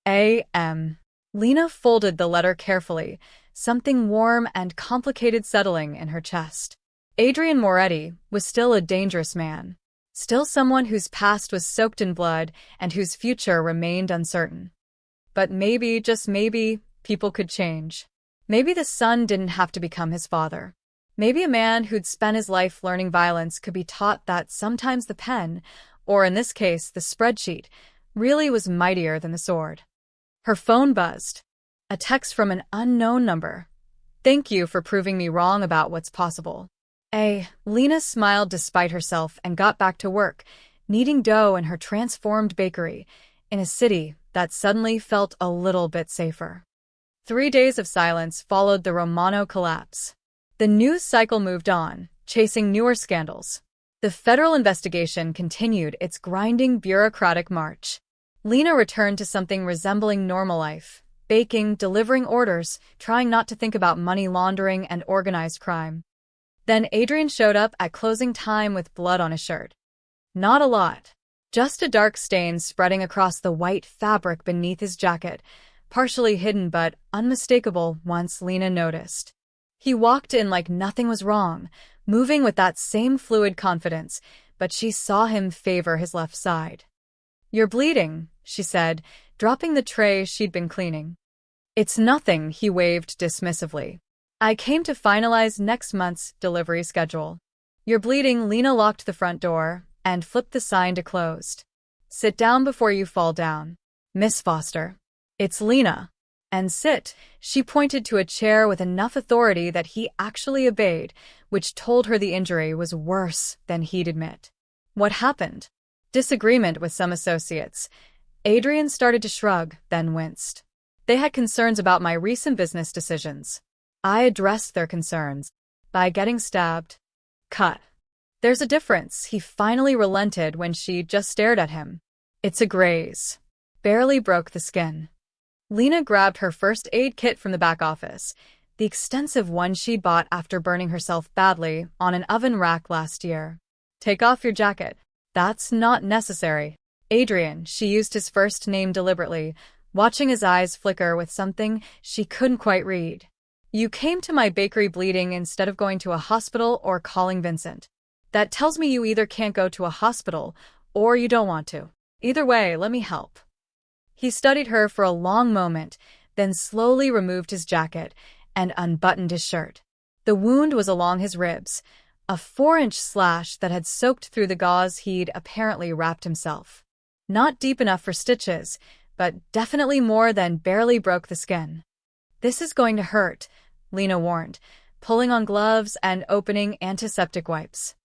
A.M. Lena folded the letter carefully, something warm and complicated settling in her chest. Adrian Moretti was still a dangerous man. Still someone whose past was soaked in blood and whose future remained uncertain. But maybe, just maybe, people could change. Maybe the son didn't have to become his father. Maybe a man who'd spent his life learning violence could be taught that sometimes the pen, or in this case the spreadsheet, really was mightier than the sword. Her phone buzzed. A text from an unknown number. Thank you for proving me wrong about what's possible. Lena smiled despite herself and got back to work, kneading dough in her transformed bakery, in a city that suddenly felt a little bit safer. 3 days of silence followed the Romano collapse. The news cycle moved on, chasing newer scandals. The federal investigation continued its grinding bureaucratic march. Lena returned to something resembling normal life, baking, delivering orders, trying not to think about money laundering and organized crime. Then Adrian showed up at closing time with blood on his shirt. Not a lot. Just a dark stain spreading across the white fabric beneath his jacket, partially hidden but unmistakable once Lena noticed. He walked in like nothing was wrong, moving with that same fluid confidence, but she saw him favor his left side. You're bleeding, she said, dropping the tray she'd been cleaning. It's nothing, he waved dismissively. I came to finalize next month's delivery schedule. You're bleeding. Lena locked the front door and flipped the sign to closed. Sit down before you fall down. Miss Foster. It's Lena. And sit. She pointed to a chair with enough authority that he actually obeyed, which told her the injury was worse than he'd admit. What happened? Disagreement with some associates. Adrian started to shrug, then winced. They had concerns about my recent business decisions. I addressed their concerns by getting stabbed. Cut. There's a difference. He finally relented when she just stared at him. It's a graze. Barely broke the skin. Lena grabbed her first aid kit from the back office, the extensive one she'd bought after burning herself badly on an oven rack last year. Take off your jacket. That's not necessary. Adrian, she used his first name deliberately, watching his eyes flicker with something she couldn't quite read. You came to my bakery bleeding instead of going to a hospital or calling Vincent. That tells me you either can't go to a hospital or you don't want to. Either way, let me help. He studied her for a long moment, then slowly removed his jacket and unbuttoned his shirt. The wound was along his ribs, a 4-inch slash that had soaked through the gauze he'd apparently wrapped himself. Not deep enough for stitches, but definitely more than barely broke the skin. This is going to hurt, Lena warned, pulling on gloves and opening antiseptic wipes.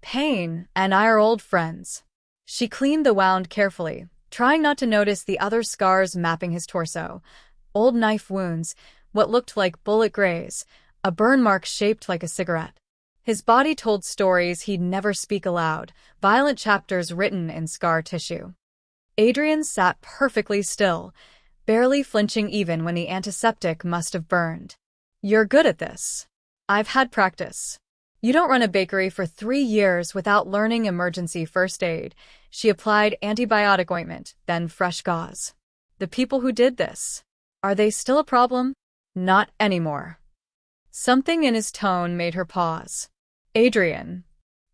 Pain and I are old friends. She cleaned the wound carefully, trying not to notice the other scars mapping his torso. Old knife wounds, what looked like bullet graze, a burn mark shaped like a cigarette. His body told stories he'd never speak aloud, violent chapters written in scar tissue. Adrian sat perfectly still, barely flinching even when the antiseptic must have burned. You're good at this. I've had practice. You don't run a bakery for 3 years without learning emergency first aid. She applied antibiotic ointment, then fresh gauze. The people who did this, are they still a problem? Not anymore. Something in his tone made her pause. Adrian,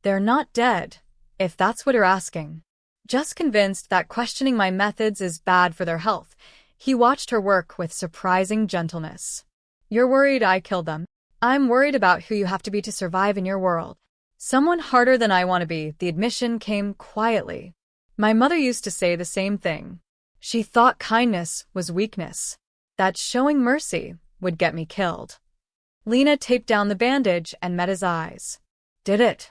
they're not dead, if that's what you're asking. Just convinced that questioning my methods is bad for their health, he watched her work with surprising gentleness. You're worried I killed them. I'm worried about who you have to be to survive in your world. Someone harder than I want to be, the admission came quietly. My mother used to say the same thing. She thought kindness was weakness, that showing mercy would get me killed. Lena taped down the bandage and met his eyes. Did it?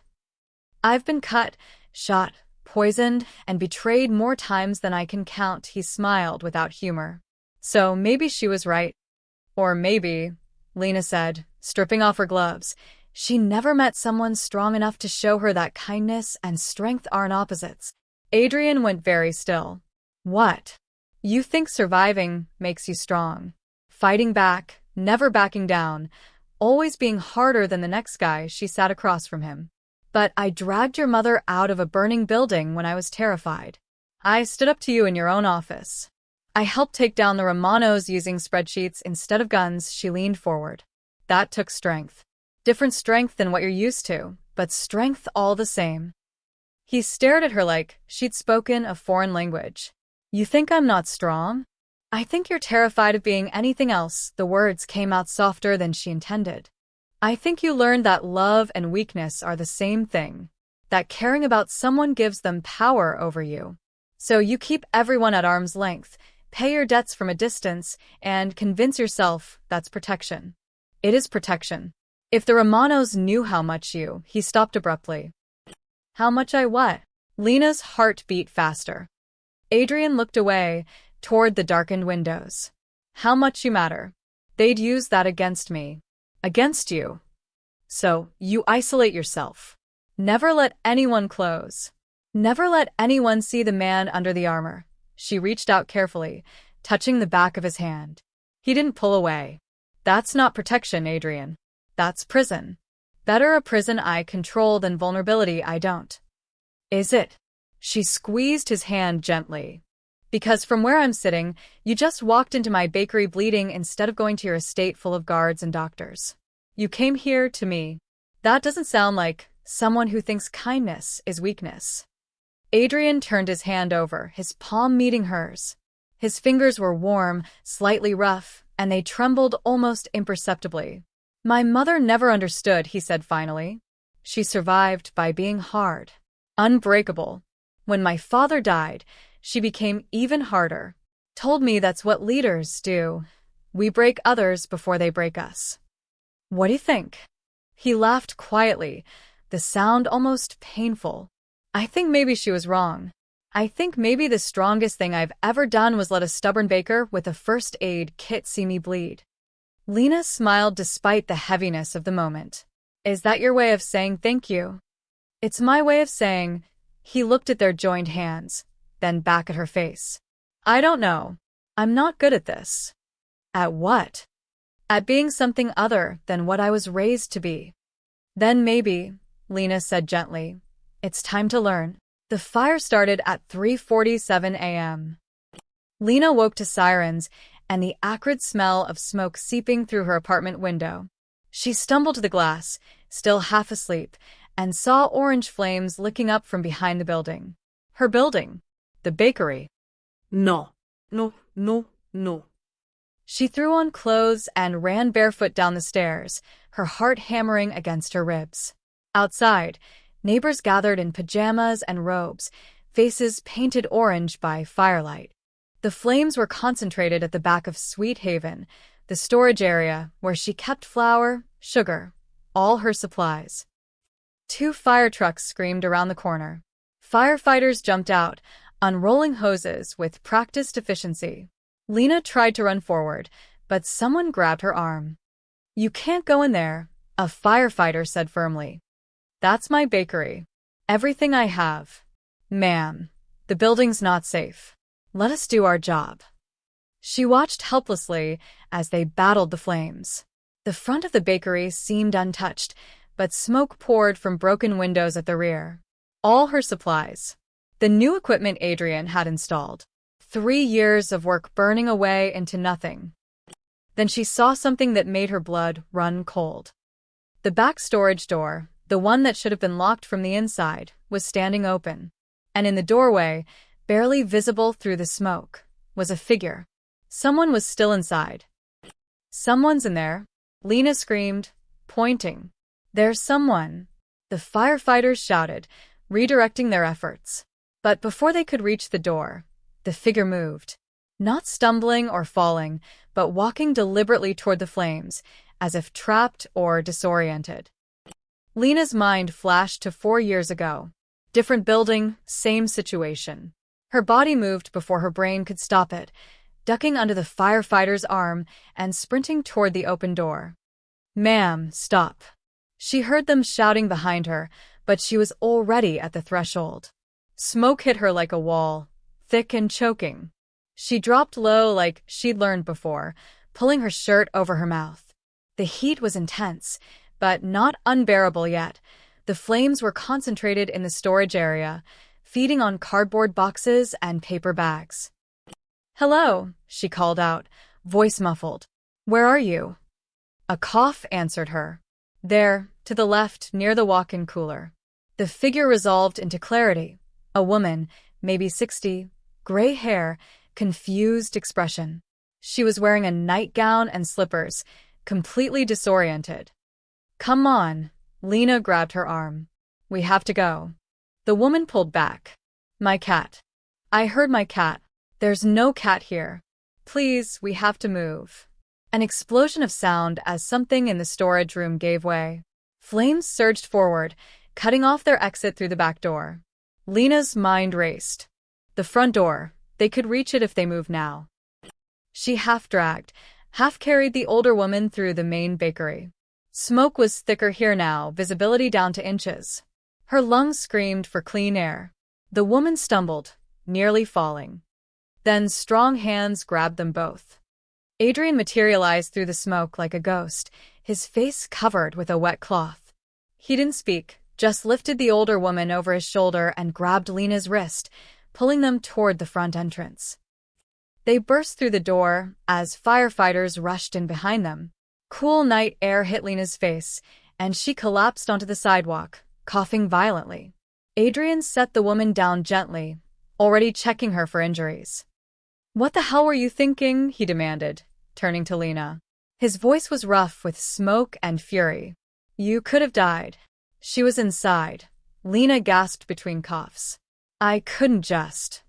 I've been cut, shot, poisoned, and betrayed more times than I can count, he smiled without humor. So maybe she was right. Or maybe, Lena said, stripping off her gloves, she never met someone strong enough to show her that kindness and strength aren't opposites. Adrian went very still. What? You think surviving makes you strong? Fighting back, never backing down, always being harder than the next guy. She sat across from him. But I dragged your mother out of a burning building when I was terrified. I stood up to you in your own office. I helped take down the Romanos using spreadsheets instead of guns. She leaned forward. That took strength. Different strength than what you're used to, but strength all the same. He stared at her like she'd spoken a foreign language. You think I'm not strong? I think you're terrified of being anything else. The words came out softer than she intended. I think you learned that love and weakness are the same thing, that caring about someone gives them power over you. So you keep everyone at arm's length, pay your debts from a distance, and convince yourself that's protection. It is protection. If the Romanos knew how much you, he stopped abruptly. How much I what? Lena's heart beat faster. Adrian looked away, toward the darkened windows. How much you matter. They'd use that against me. Against you. So, you isolate yourself. Never let anyone close. Never let anyone see the man under the armor. She reached out carefully, touching the back of his hand. He didn't pull away. That's not protection, Adrian. That's prison. Better a prison I control than vulnerability I don't. Is it? She squeezed his hand gently. Because from where I'm sitting, you just walked into my bakery bleeding instead of going to your estate full of guards and doctors. You came here to me. That doesn't sound like someone who thinks kindness is weakness. Adrian turned his hand over, his palm meeting hers. His fingers were warm, slightly rough, and they trembled almost imperceptibly. My mother never understood, he said finally. She survived by being hard, unbreakable. When my father died, she became even harder. Told me that's what leaders do. We break others before they break us. What do you think? He laughed quietly, the sound almost painful. I think maybe she was wrong. I think maybe the strongest thing I've ever done was let a stubborn baker with a first aid kit see me bleed. Lena smiled despite the heaviness of the moment. Is that your way of saying thank you? It's my way of saying. He looked at their joined hands, then back at her face. I don't know. I'm not good at this. At what? At being something other than what I was raised to be. Then maybe, Lena said gently, it's time to learn. The fire started at 3:47 a.m. Lena woke to sirens and the acrid smell of smoke seeping through her apartment window. She stumbled to the glass, still half asleep, and saw orange flames licking up from behind the building. Her building. The bakery. No. No, no, no. She threw on clothes and ran barefoot down the stairs, her heart hammering against her ribs. Outside, neighbors gathered in pajamas and robes, faces painted orange by firelight. The flames were concentrated at the back of Sweet Haven, the storage area where she kept flour, sugar, all her supplies. 2 fire trucks screamed around the corner. Firefighters jumped out, unrolling hoses with practiced efficiency. Lena tried to run forward, but someone grabbed her arm. You can't go in there, a firefighter said firmly. That's my bakery. Everything I have. Ma'am, the building's not safe. Let us do our job. She watched helplessly as they battled the flames. The front of the bakery seemed untouched, but smoke poured from broken windows at the rear. All her supplies. The new equipment Adrian had installed. 3 years of work burning away into nothing. Then she saw something that made her blood run cold. The back storage door, the one that should have been locked from the inside, was standing open. And in the doorway, barely visible through the smoke, was a figure. Someone was still inside. "Someone's in there," Lena screamed, pointing. "There's someone," the firefighters shouted, redirecting their efforts. But before they could reach the door, the figure moved. Not stumbling or falling, but walking deliberately toward the flames, as if trapped or disoriented. Lena's mind flashed to 4 years ago. Different building, same situation. Her body moved before her brain could stop it, ducking under the firefighter's arm and sprinting toward the open door. "Ma'am, stop." She heard them shouting behind her, but she was already at the threshold. Smoke hit her like a wall, thick and choking. She dropped low like she'd learned before, pulling her shirt over her mouth. The heat was intense, but not unbearable yet. The flames were concentrated in the storage area, feeding on cardboard boxes and paper bags. "Hello," she called out, voice muffled. "Where are you?" A cough answered her. "There, to the left, near the walk-in cooler." The figure resolved into clarity. A woman, maybe 60, gray hair, confused expression. She was wearing a nightgown and slippers, completely disoriented. "Come on," Lena grabbed her arm. "We have to go." The woman pulled back. "My cat." "I heard my cat." "There's no cat here." "Please, we have to move." An explosion of sound as something in the storage room gave way. Flames surged forward, cutting off their exit through the back door. Lena's mind raced. The front door, they could reach it if they moved now. She half-dragged, half-carried the older woman through the main bakery. Smoke was thicker here now, visibility down to inches. Her lungs screamed for clean air. The woman stumbled, nearly falling. Then strong hands grabbed them both. Adrian materialized through the smoke like a ghost, his face covered with a wet cloth. He didn't speak, just lifted the older woman over his shoulder and grabbed Lena's wrist, pulling them toward the front entrance. They burst through the door as firefighters rushed in behind them. Cool night air hit Lena's face, and she collapsed onto the sidewalk, coughing violently. Adrian set the woman down gently, already checking her for injuries. "What the hell were you thinking?" he demanded, turning to Lena. His voice was rough with smoke and fury. "You could have died." She was inside. Lena gasped between coughs. "I couldn't just."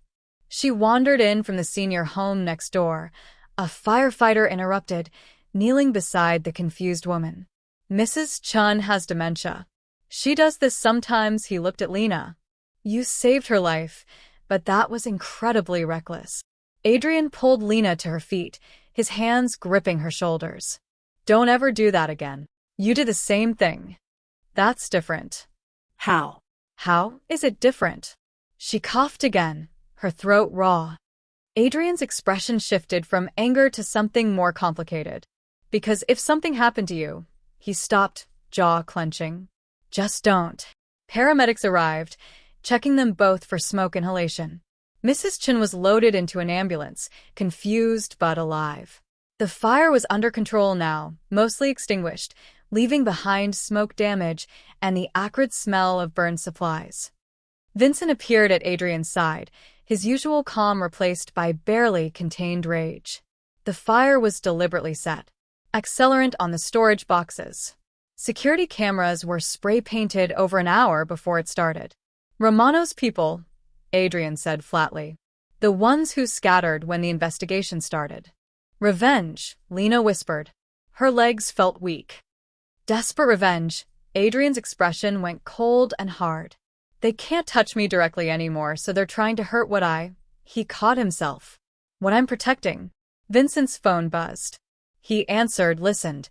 She wandered in from the senior home next door. A firefighter interrupted, kneeling beside the confused woman. "Mrs. Chun has dementia. She does this sometimes." He looked at Lena. "You saved her life, but that was incredibly reckless." Adrian pulled Lena to her feet, his hands gripping her shoulders. "Don't ever do that again. You did the same thing." "That's different." How? "How is it different?" She coughed again, her throat raw. Adrian's expression shifted from anger to something more complicated. "Because if something happened to you," he stopped, jaw clenching. "Just don't." Paramedics arrived, checking them both for smoke inhalation. Mrs. Chin was loaded into an ambulance, confused but alive. The fire was under control now, mostly extinguished, leaving behind smoke damage and the acrid smell of burned supplies. Vincent appeared at Adrian's side, his usual calm replaced by barely contained rage. The fire was deliberately set. Accelerant on the storage boxes. Security cameras were spray-painted over an hour before it started. "Romano's people," Adrian said flatly. "The ones who scattered when the investigation started." "Revenge," Lena whispered. Her legs felt weak. "Desperate revenge." Adrian's expression went cold and hard. "They can't touch me directly anymore, so they're trying to hurt what He caught himself. "What I'm protecting." Vincent's phone buzzed. He answered, listened,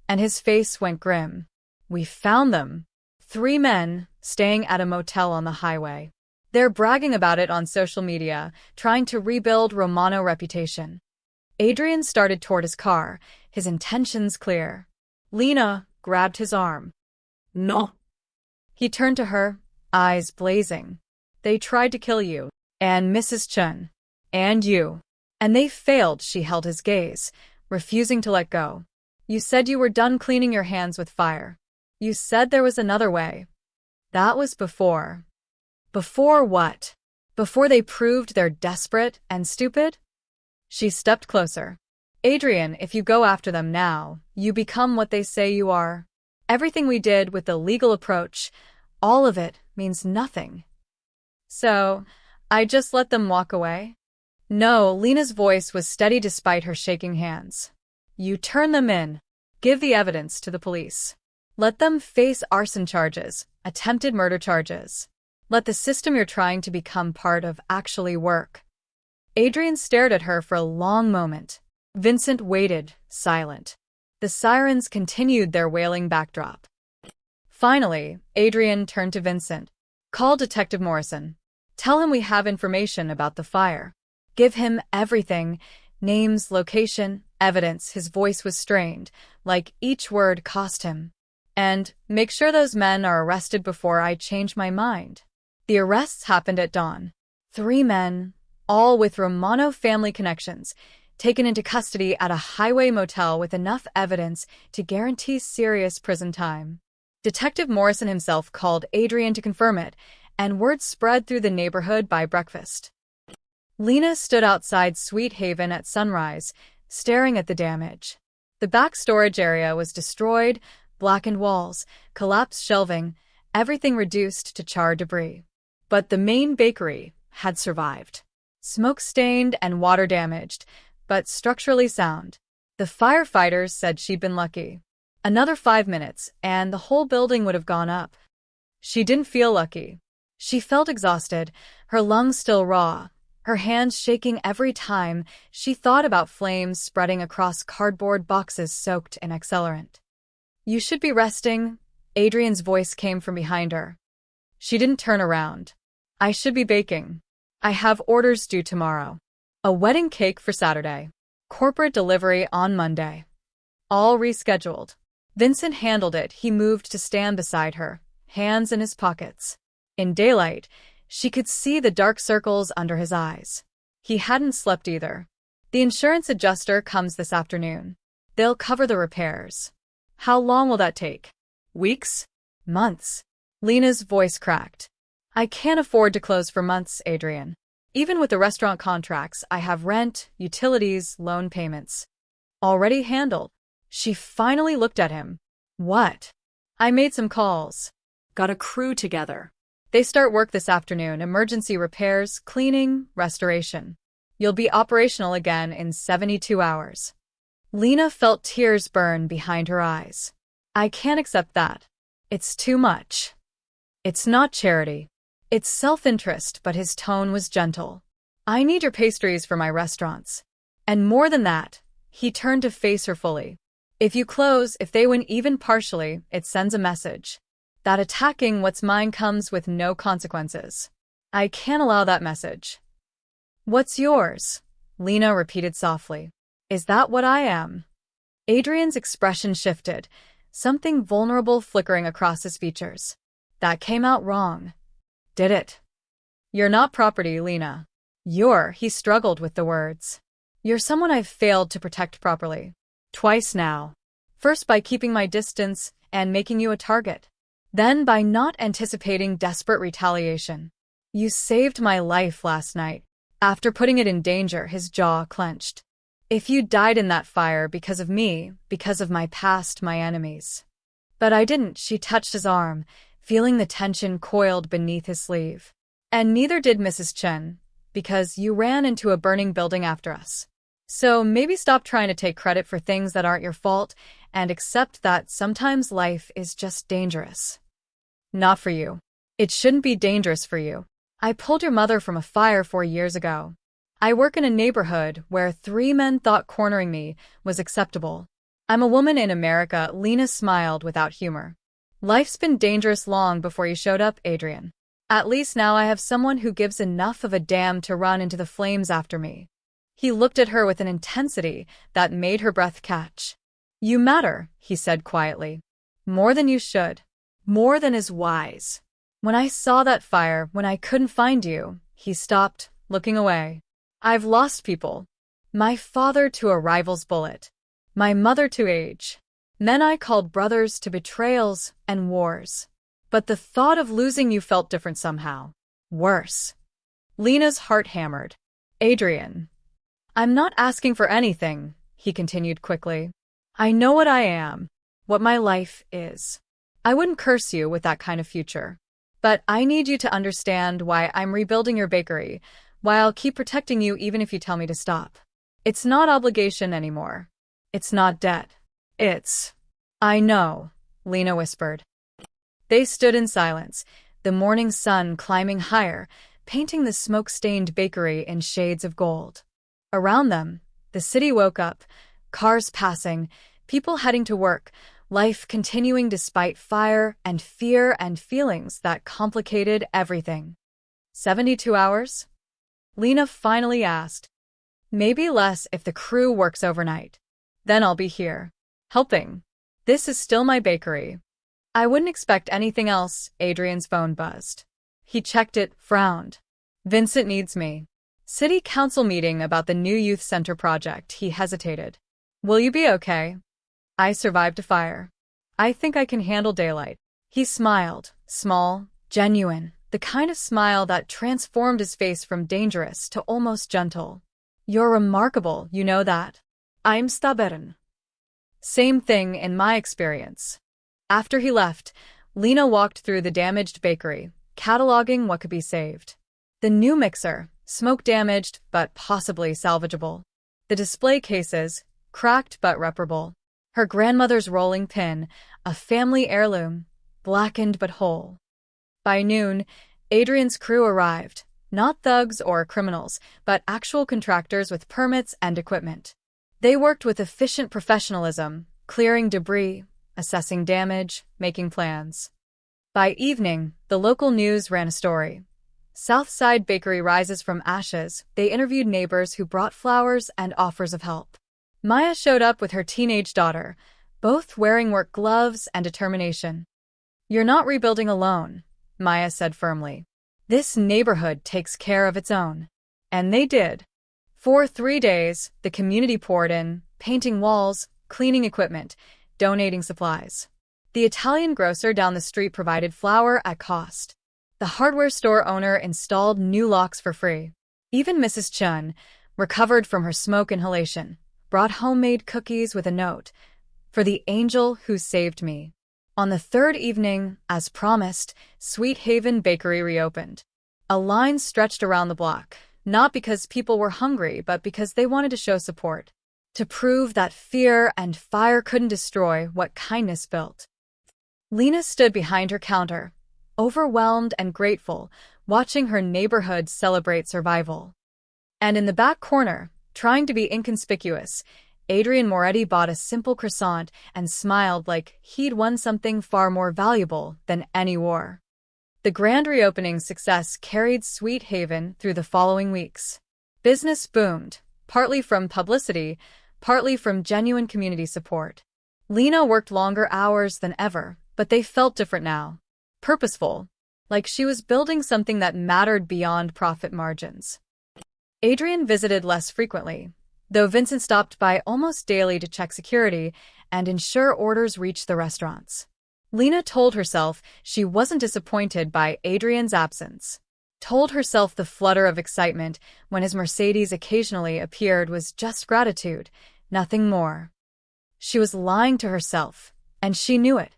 and his face went grim. "We found them. 3 men, staying at a motel on the highway. They're bragging about it on social media, trying to rebuild Romano's reputation." Adrian started toward his car, his intentions clear. Lena grabbed his arm. No. He turned to her, eyes blazing. They tried to kill you, and Mrs. Chen, and you. And they failed, she held his gaze, refusing to let go. You said you were done cleaning your hands with fire. You said there was another way. That was before. Before what? Before they proved they're desperate and stupid? She stepped closer. Adrian, if you go after them now, you become what they say you are. Everything we did with the legal approach, all of it means nothing. So, I just let them walk away? No, Lena's voice was steady despite her shaking hands. You turn them in. Give the evidence to the police. Let them face arson charges, attempted murder charges. Let the system you're trying to become part of actually work. Adrian stared at her for a long moment. Vincent waited, silent. The sirens continued their wailing backdrop. Finally, Adrian turned to Vincent. Call Detective Morrison. Tell him we have information about the fire. Give him everything. Names, location, evidence. His voice was strained, like each word cost him. And make sure those men are arrested before I change my mind. The arrests happened at dawn. 3 men, all with Romano family connections, taken into custody at a highway motel with enough evidence to guarantee serious prison time. Detective Morrison himself called Adrian to confirm it, and word spread through the neighborhood by breakfast. Lena stood outside Sweet Haven at sunrise, staring at the damage. The back storage area was destroyed, blackened walls, collapsed shelving, everything reduced to charred debris. But the main bakery had survived. Smoke-stained and water-damaged, but structurally sound. The firefighters said she'd been lucky. Another 5 minutes, and the whole building would have gone up. She didn't feel lucky. She felt exhausted, her lungs still raw, her hands shaking every time she thought about flames spreading across cardboard boxes soaked in accelerant. You should be resting, Adrian's voice came from behind her. She didn't turn around. I should be baking. I have orders due tomorrow. A wedding cake for Saturday. Corporate delivery on Monday. All rescheduled. Vincent handled it. He moved to stand beside her, hands in his pockets. In daylight, she could see the dark circles under his eyes. He hadn't slept either. The insurance adjuster comes this afternoon. They'll cover the repairs. How long will that take? Weeks? Months? Lena's voice cracked. I can't afford to close for months, Adrian. Even with the restaurant contracts, I have rent, utilities, loan payments. Already handled. She finally looked at him. What? I made some calls. Got a crew together. They start work this afternoon, emergency repairs, cleaning, restoration. You'll be operational again in 72 hours. Lena felt tears burn behind her eyes. I can't accept that. It's too much. It's not charity. It's self-interest, but his tone was gentle. I need your pastries for my restaurants. And more than that, he turned to face her fully. If you close, if they win even partially, it sends a message. That attacking what's mine comes with no consequences. I can't allow that message. What's yours? Lena repeated softly. Is that what I am? Adrian's expression shifted, something vulnerable flickering across his features. That came out wrong. Did it? You're not property, Lena. He struggled with the words. You're someone I've failed to protect properly. Twice now. First by keeping my distance and making you a target. Then by not anticipating desperate retaliation. You saved my life last night. After putting it in danger, his jaw clenched. If you died in that fire because of me, because of my past, my enemies. But I didn't, she touched his arm, feeling the tension coiled beneath his sleeve. And neither did Mrs. Chen, because you ran into a burning building after us. So maybe stop trying to take credit for things that aren't your fault and accept that sometimes life is just dangerous. Not for you. It shouldn't be dangerous for you. I pulled your mother from a fire 4 years ago. I work in a neighborhood where 3 men thought cornering me was acceptable. I'm a woman in America. Lena smiled without humor. Life's been dangerous long before you showed up, Adrian. At least now I have someone who gives enough of a damn to run into the flames after me. He looked at her with an intensity that made her breath catch. You matter, he said quietly. More than you should. More than is wise. When I saw that fire, when I couldn't find you, he stopped, looking away. I've lost people. My father to a rival's bullet. My mother to age. Men I called brothers to betrayals and wars. But the thought of losing you felt different somehow. Worse. Lena's heart hammered. Adrian. I'm not asking for anything, he continued quickly. I know what I am, what my life is. I wouldn't curse you with that kind of future. But I need you to understand why I'm rebuilding your bakery, why I'll keep protecting you even if you tell me to stop. It's not obligation anymore. It's not debt. It's… I know, Lena whispered. They stood in silence, the morning sun climbing higher, painting the smoke-stained bakery in shades of gold. Around them, the city woke up, cars passing, people heading to work, life continuing despite fire and fear and feelings that complicated everything. 72 hours? Lena finally asked. Maybe less if the crew works overnight. Then I'll be here. Helping. This is still my bakery. I wouldn't expect anything else. Adrian's phone buzzed. He checked it, frowned. Vincent needs me. City council meeting about the new youth center project. He hesitated. Will you be okay? I survived a fire. I think I can handle daylight. He smiled, small, genuine, the kind of smile that transformed his face from dangerous to almost gentle. You're remarkable, you know that. I'm stubborn. Same thing in my experience. After he left, Lena walked through the damaged bakery, cataloging what could be saved. The new mixer, smoke-damaged but possibly salvageable. The display cases, cracked but reparable. Her grandmother's rolling pin, a family heirloom, blackened but whole. By noon, Adrian's crew arrived, not thugs or criminals, but actual contractors with permits and equipment. They worked with efficient professionalism, clearing debris, assessing damage, making plans. By evening, the local news ran a story. Southside Bakery rises from ashes. They interviewed neighbors who brought flowers and offers of help. Maya showed up with her teenage daughter, both wearing work gloves and determination. You're not rebuilding alone, Maya said firmly. This neighborhood takes care of its own. And they did. For 3 days, the community poured in, painting walls, cleaning equipment, donating supplies. The Italian grocer down the street provided flour at cost. The hardware store owner installed new locks for free. Even Mrs. Chun, recovered from her smoke inhalation, brought homemade cookies with a note, "For the angel who saved me." On the third evening, as promised, Sweet Haven Bakery reopened. A line stretched around the block, not because people were hungry, but because they wanted to show support. To prove that fear and fire couldn't destroy what kindness built. Lena stood behind her counter, overwhelmed and grateful, watching her neighborhood celebrate survival. And in the back corner, trying to be inconspicuous, Adrian Moretti bought a simple croissant and smiled like he'd won something far more valuable than any war. The grand reopening success carried Sweet Haven through the following weeks. Business boomed, partly from publicity, partly from genuine community support. Lena worked longer hours than ever, but they felt different now. Purposeful, like she was building something that mattered beyond profit margins. Adrian visited less frequently, though Vincent stopped by almost daily to check security and ensure orders reached the restaurants. Lena told herself she wasn't disappointed by Adrian's absence. Told herself the flutter of excitement when his Mercedes occasionally appeared was just gratitude, nothing more. She was lying to herself, and she knew it.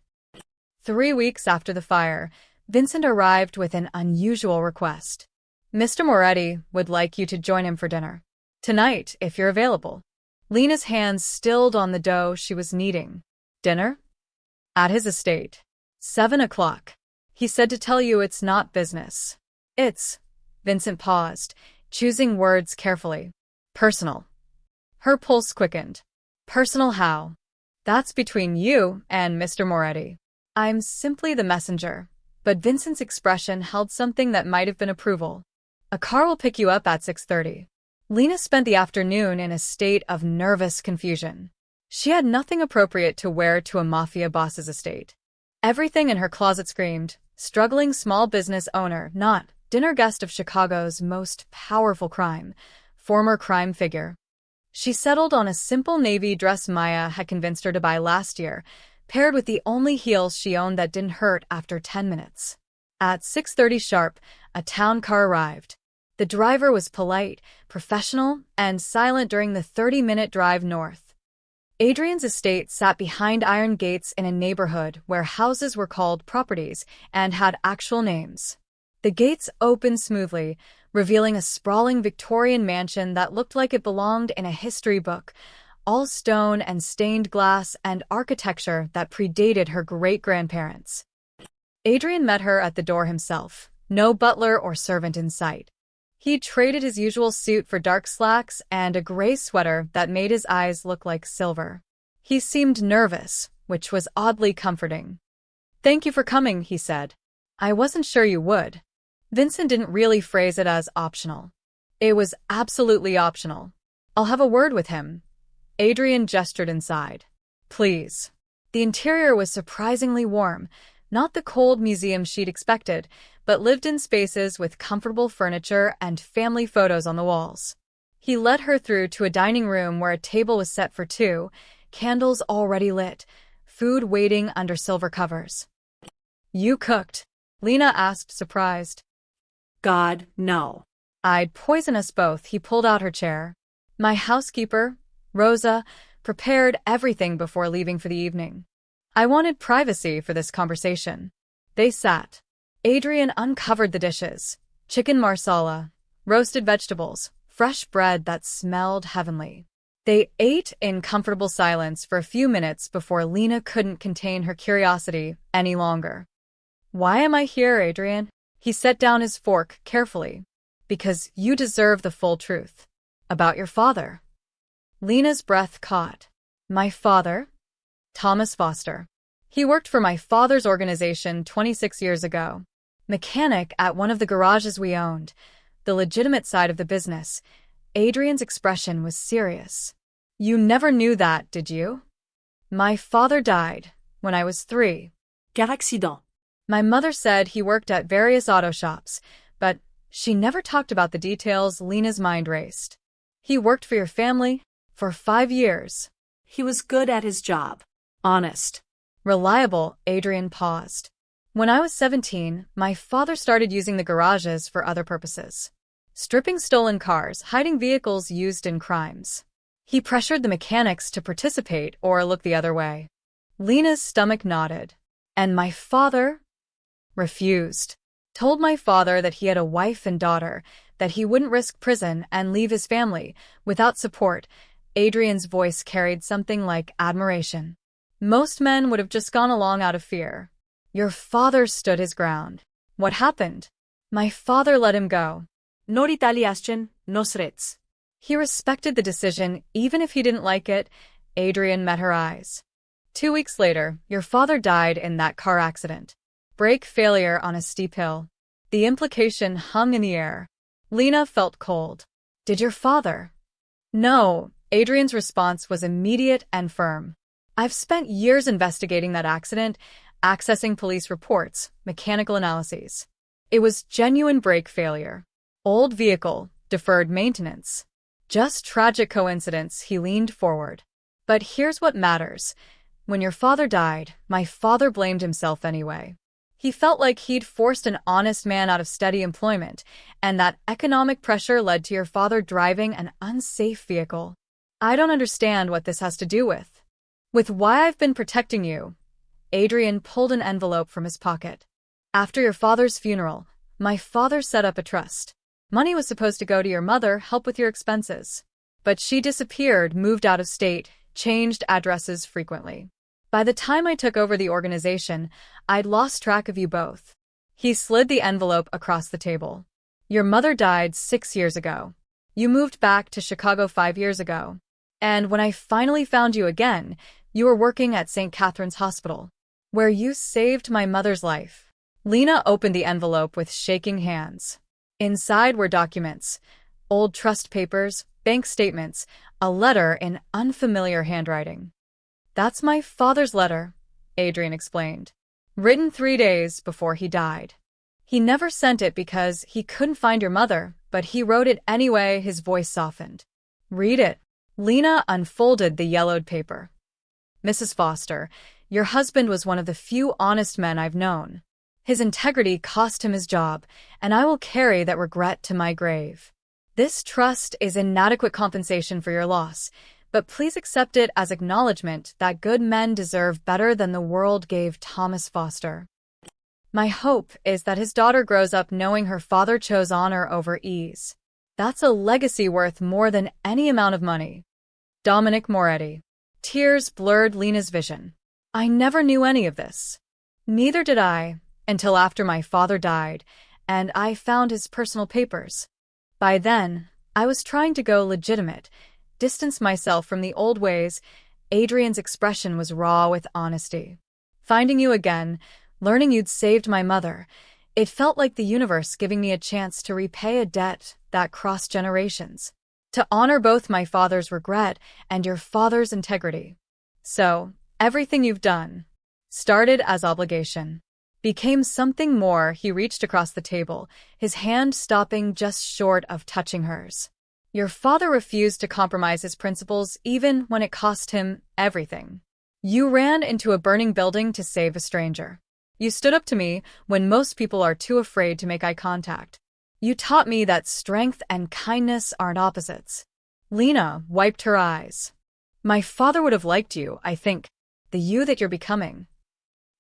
3 weeks after the fire, Vincent arrived with an unusual request. Mr. Moretti would like you to join him for dinner. Tonight, if you're available. Lena's hands stilled on the dough she was kneading. Dinner? At his estate. 7 o'clock. He said to tell you it's not business. It's… Vincent paused, choosing words carefully. Personal. Her pulse quickened. Personal how? That's between you and Mr. Moretti. I'm simply the messenger. But Vincent's expression held something that might have been approval. A car will pick you up at 6:30. Lena spent the afternoon in a state of nervous confusion. She had nothing appropriate to wear to a Mafia boss's estate. Everything in her closet screamed, struggling small business owner, not dinner guest of Chicago's most powerful crime, former crime figure. She settled on a simple navy dress Maya had convinced her to buy last year, paired with the only heels she owned that didn't hurt after 10 minutes. At 6:30 sharp, a town car arrived. The driver was polite, professional, and silent during the 30-minute drive north. Adrian's estate sat behind iron gates in a neighborhood where houses were called properties and had actual names. The gates opened smoothly, revealing a sprawling Victorian mansion that looked like it belonged in a history book, all stone and stained glass and architecture that predated her great-grandparents. Adrian met her at the door himself, no butler or servant in sight. He traded his usual suit for dark slacks and a gray sweater that made his eyes look like silver. He seemed nervous, which was oddly comforting. "Thank you for coming," he said. "I wasn't sure you would." Vincent didn't really phrase it as optional. It was absolutely optional. "I'll have a word with him." Adrian gestured inside. "Please." The interior was surprisingly warm, not the cold museum she'd expected, but lived-in spaces with comfortable furniture and family photos on the walls. He led her through to a dining room where a table was set for two, candles already lit, food waiting under silver covers. "You cooked?" Lena asked, surprised. God, no. "I'd poison us both." He pulled out her chair. "My housekeeper, Rosa, prepared everything before leaving for the evening. I wanted privacy for this conversation." They sat. Adrian uncovered the dishes: chicken marsala, roasted vegetables, fresh bread that smelled heavenly. They ate in comfortable silence for a few minutes before Lena couldn't contain her curiosity any longer. "Why am I here, Adrian?" He set down his fork carefully. "Because you deserve the full truth. About your father." Lena's breath caught. "My father?" "Thomas Foster. He worked for my father's organization 26 years ago. Mechanic at one of the garages we owned, the legitimate side of the business." Adrian's expression was serious. "You never knew that, did you?" "My father died when I was 3. Quel accident? My mother said he worked at various auto shops, but she never talked about the details." Lena's mind raced. "He worked for your family for 5 years. He was good at his job. Honest. Reliable." Adrian paused. "When I was 17, my father started using the garages for other purposes. Stripping stolen cars, hiding vehicles used in crimes. He pressured the mechanics to participate or look the other way." Lena's stomach knotted. "And my father?" "Refused. Told my father that he had a wife and daughter, that he wouldn't risk prison and leave his family without support." Adrian's voice carried something like admiration. "Most men would have just gone along out of fear. Your father stood his ground." "What happened?" "My father let him go." No retaliation, no threats. "He respected the decision, even if he didn't like it." Adrian met her eyes. 2 weeks later, your father died in that car accident. Brake failure on a steep hill. The implication hung in the air. Lena felt cold. "Did your father?" "No." Adrian's response was immediate and firm. "I've spent years investigating that accident, accessing police reports, mechanical analyses. It was genuine brake failure. Old vehicle, deferred maintenance. Just tragic coincidence." He leaned forward. "But here's what matters. When your father died, my father blamed himself anyway. He felt like he'd forced an honest man out of steady employment, and that economic pressure led to your father driving an unsafe vehicle. I don't understand what this has to do with why I've been protecting you." Adrian pulled an envelope from his pocket. "After your father's funeral, my father set up a trust. Money was supposed to go to your mother, help with your expenses. But she disappeared, moved out of state, changed addresses frequently. By the time I took over the organization, I'd lost track of you both." He slid the envelope across the table. "Your mother died 6 years ago. You moved back to Chicago 5 years ago. And when I finally found you again, you were working at St. Catherine's Hospital, where you saved my mother's life." Lena opened the envelope with shaking hands. Inside were documents, old trust papers, bank statements, a letter in unfamiliar handwriting. "That's my father's letter," Adrian explained. Written 3 days before he died. He never sent it because he couldn't find your mother, but he wrote it anyway, his voice softened. Read it. Lena unfolded the yellowed paper. Mrs. Foster, your husband was one of the few honest men I've known. His integrity cost him his job, and I will carry that regret to my grave. This trust is inadequate compensation for your loss, but please accept it as acknowledgement that good men deserve better than the world gave Thomas Foster. My hope is that his daughter grows up knowing her father chose honor over ease. That's a legacy worth more than any amount of money. Dominic Moretti. Tears blurred Lena's vision. I never knew any of this. Neither did I, until after my father died, and I found his personal papers. By then, I was trying to go legitimate, distance myself from the old ways. Adrian's expression was raw with honesty. Finding you again, learning you'd saved my mother, it felt like the universe giving me a chance to repay a debt that crossed generations, to honor both my father's regret and your father's integrity. So, everything you've done, started as obligation, became something more. He reached across the table, his hand stopping just short of touching hers. Your father refused to compromise his principles even when it cost him everything. You ran into a burning building to save a stranger. You stood up to me when most people are too afraid to make eye contact. You taught me that strength and kindness aren't opposites. Lena wiped her eyes. My father would have liked you, I think, the you that you're becoming.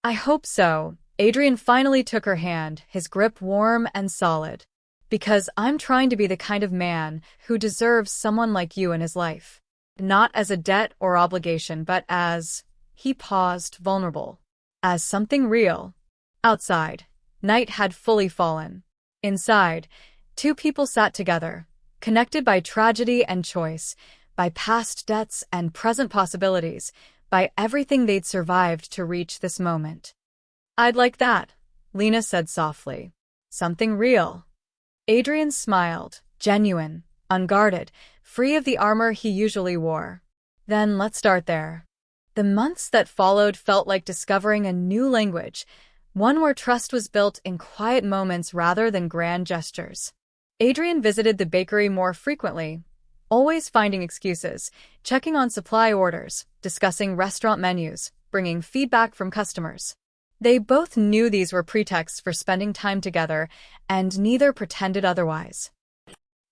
I hope so. Adrian finally took her hand, his grip warm and solid. Because I'm trying to be the kind of man who deserves someone like you in his life. Not as a debt or obligation, but as, he paused, vulnerable, as something real. Outside, night had fully fallen. Inside, two people sat together, connected by tragedy and choice, by past debts and present possibilities, by everything they'd survived to reach this moment. I'd like that, Lena said softly. Something real. Adrian smiled, genuine, unguarded, free of the armor he usually wore. Then let's start there. The months that followed felt like discovering a new language, one where trust was built in quiet moments rather than grand gestures. Adrian visited the bakery more frequently, always finding excuses, checking on supply orders, discussing restaurant menus, bringing feedback from customers. They both knew these were pretexts for spending time together, and neither pretended otherwise.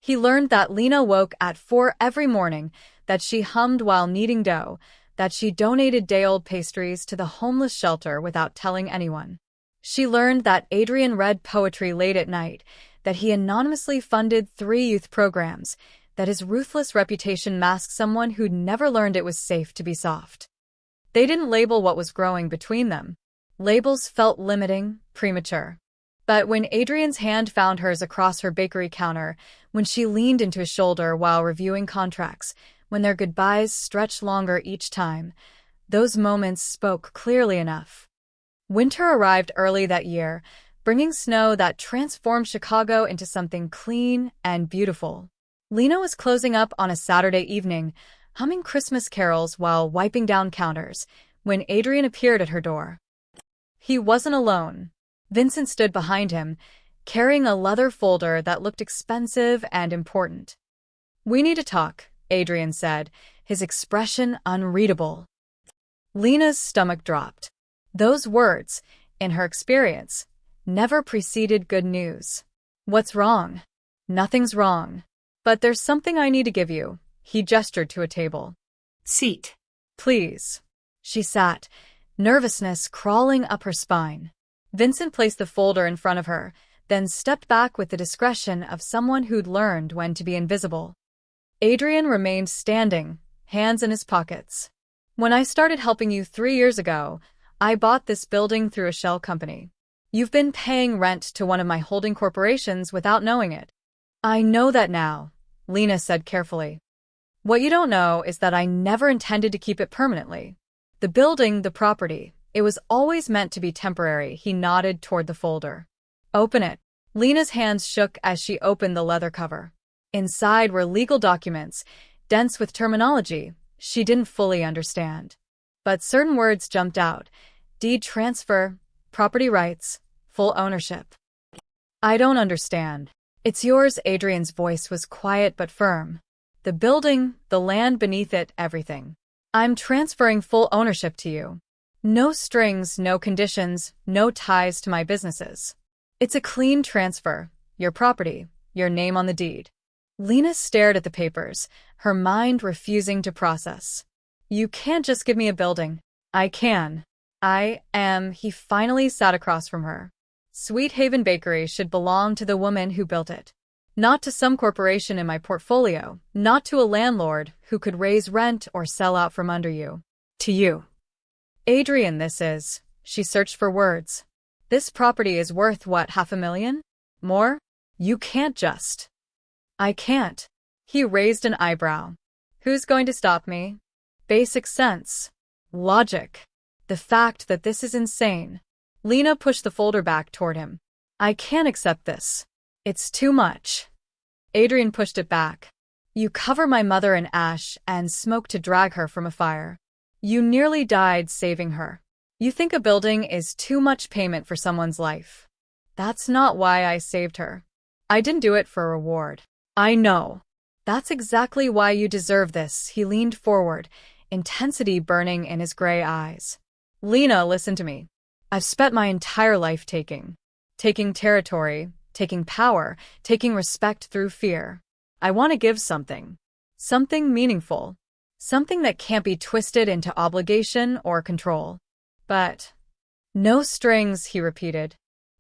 He learned that Lena woke at 4 every morning, that she hummed while kneading dough, that she donated day-old pastries to the homeless shelter without telling anyone. She learned that Adrian read poetry late at night, that he anonymously funded 3 youth programs, that his ruthless reputation masked someone who'd never learned it was safe to be soft. They didn't label what was growing between them. Labels felt limiting, premature. But when Adrian's hand found hers across her bakery counter, when she leaned into his shoulder while reviewing contracts, when their goodbyes stretched longer each time, those moments spoke clearly enough. Winter arrived early that year, bringing snow that transformed Chicago into something clean and beautiful. Lena was closing up on a Saturday evening, humming Christmas carols while wiping down counters, when Adrian appeared at her door. He wasn't alone. Vincent stood behind him, carrying a leather folder that looked expensive and important. We need to talk, Adrian said, his expression unreadable. Lena's stomach dropped. Those words, in her experience, never preceded good news. What's wrong? Nothing's wrong. But there's something I need to give you. He gestured to a table. Seat. Please. She sat, nervousness crawling up her spine. Vincent placed the folder in front of her, then stepped back with the discretion of someone who'd learned when to be invisible. Adrian remained standing, hands in his pockets. When I started helping you 3 years ago, I bought this building through a shell company. You've been paying rent to one of my holding corporations without knowing it. I know that now, Lena said carefully. What you don't know is that I never intended to keep it permanently. The building, the property, it was always meant to be temporary. He nodded toward the folder. Open it. Lena's hands shook as she opened the leather cover. Inside were legal documents, dense with terminology she didn't fully understand. But certain words jumped out. Deed transfer, property rights, full ownership. I don't understand. It's yours, Adrian's voice was quiet but firm. The building, the land beneath it, everything. I'm transferring full ownership to you. No strings, no conditions, no ties to my businesses. It's a clean transfer, your property, your name on the deed. Lena stared at the papers, her mind refusing to process. You can't just give me a building. I can. He finally sat across from her. Sweet Haven Bakery should belong to the woman who built it. Not to some corporation in my portfolio, not to a landlord who could raise rent or sell out from under you. To you. Adrian, this is. She searched for words. This property is worth what, $500,000? More? You can't just. I can't. He raised an eyebrow. Who's going to stop me? Basic sense. Logic. The fact that this is insane. Lena pushed the folder back toward him. I can't accept this. It's too much. Adrian pushed it back. You cover my mother in ash and smoke to drag her from a fire. You nearly died saving her. You think a building is too much payment for someone's life. That's not why I saved her. I didn't do it for a reward. I know. That's exactly why you deserve this. He leaned forward, intensity burning in his gray eyes. Lena, listen to me. I've spent my entire life taking territory, taking power, taking respect through fear. I want to give something. Something meaningful. Something that can't be twisted into obligation or control. But no strings, he repeated.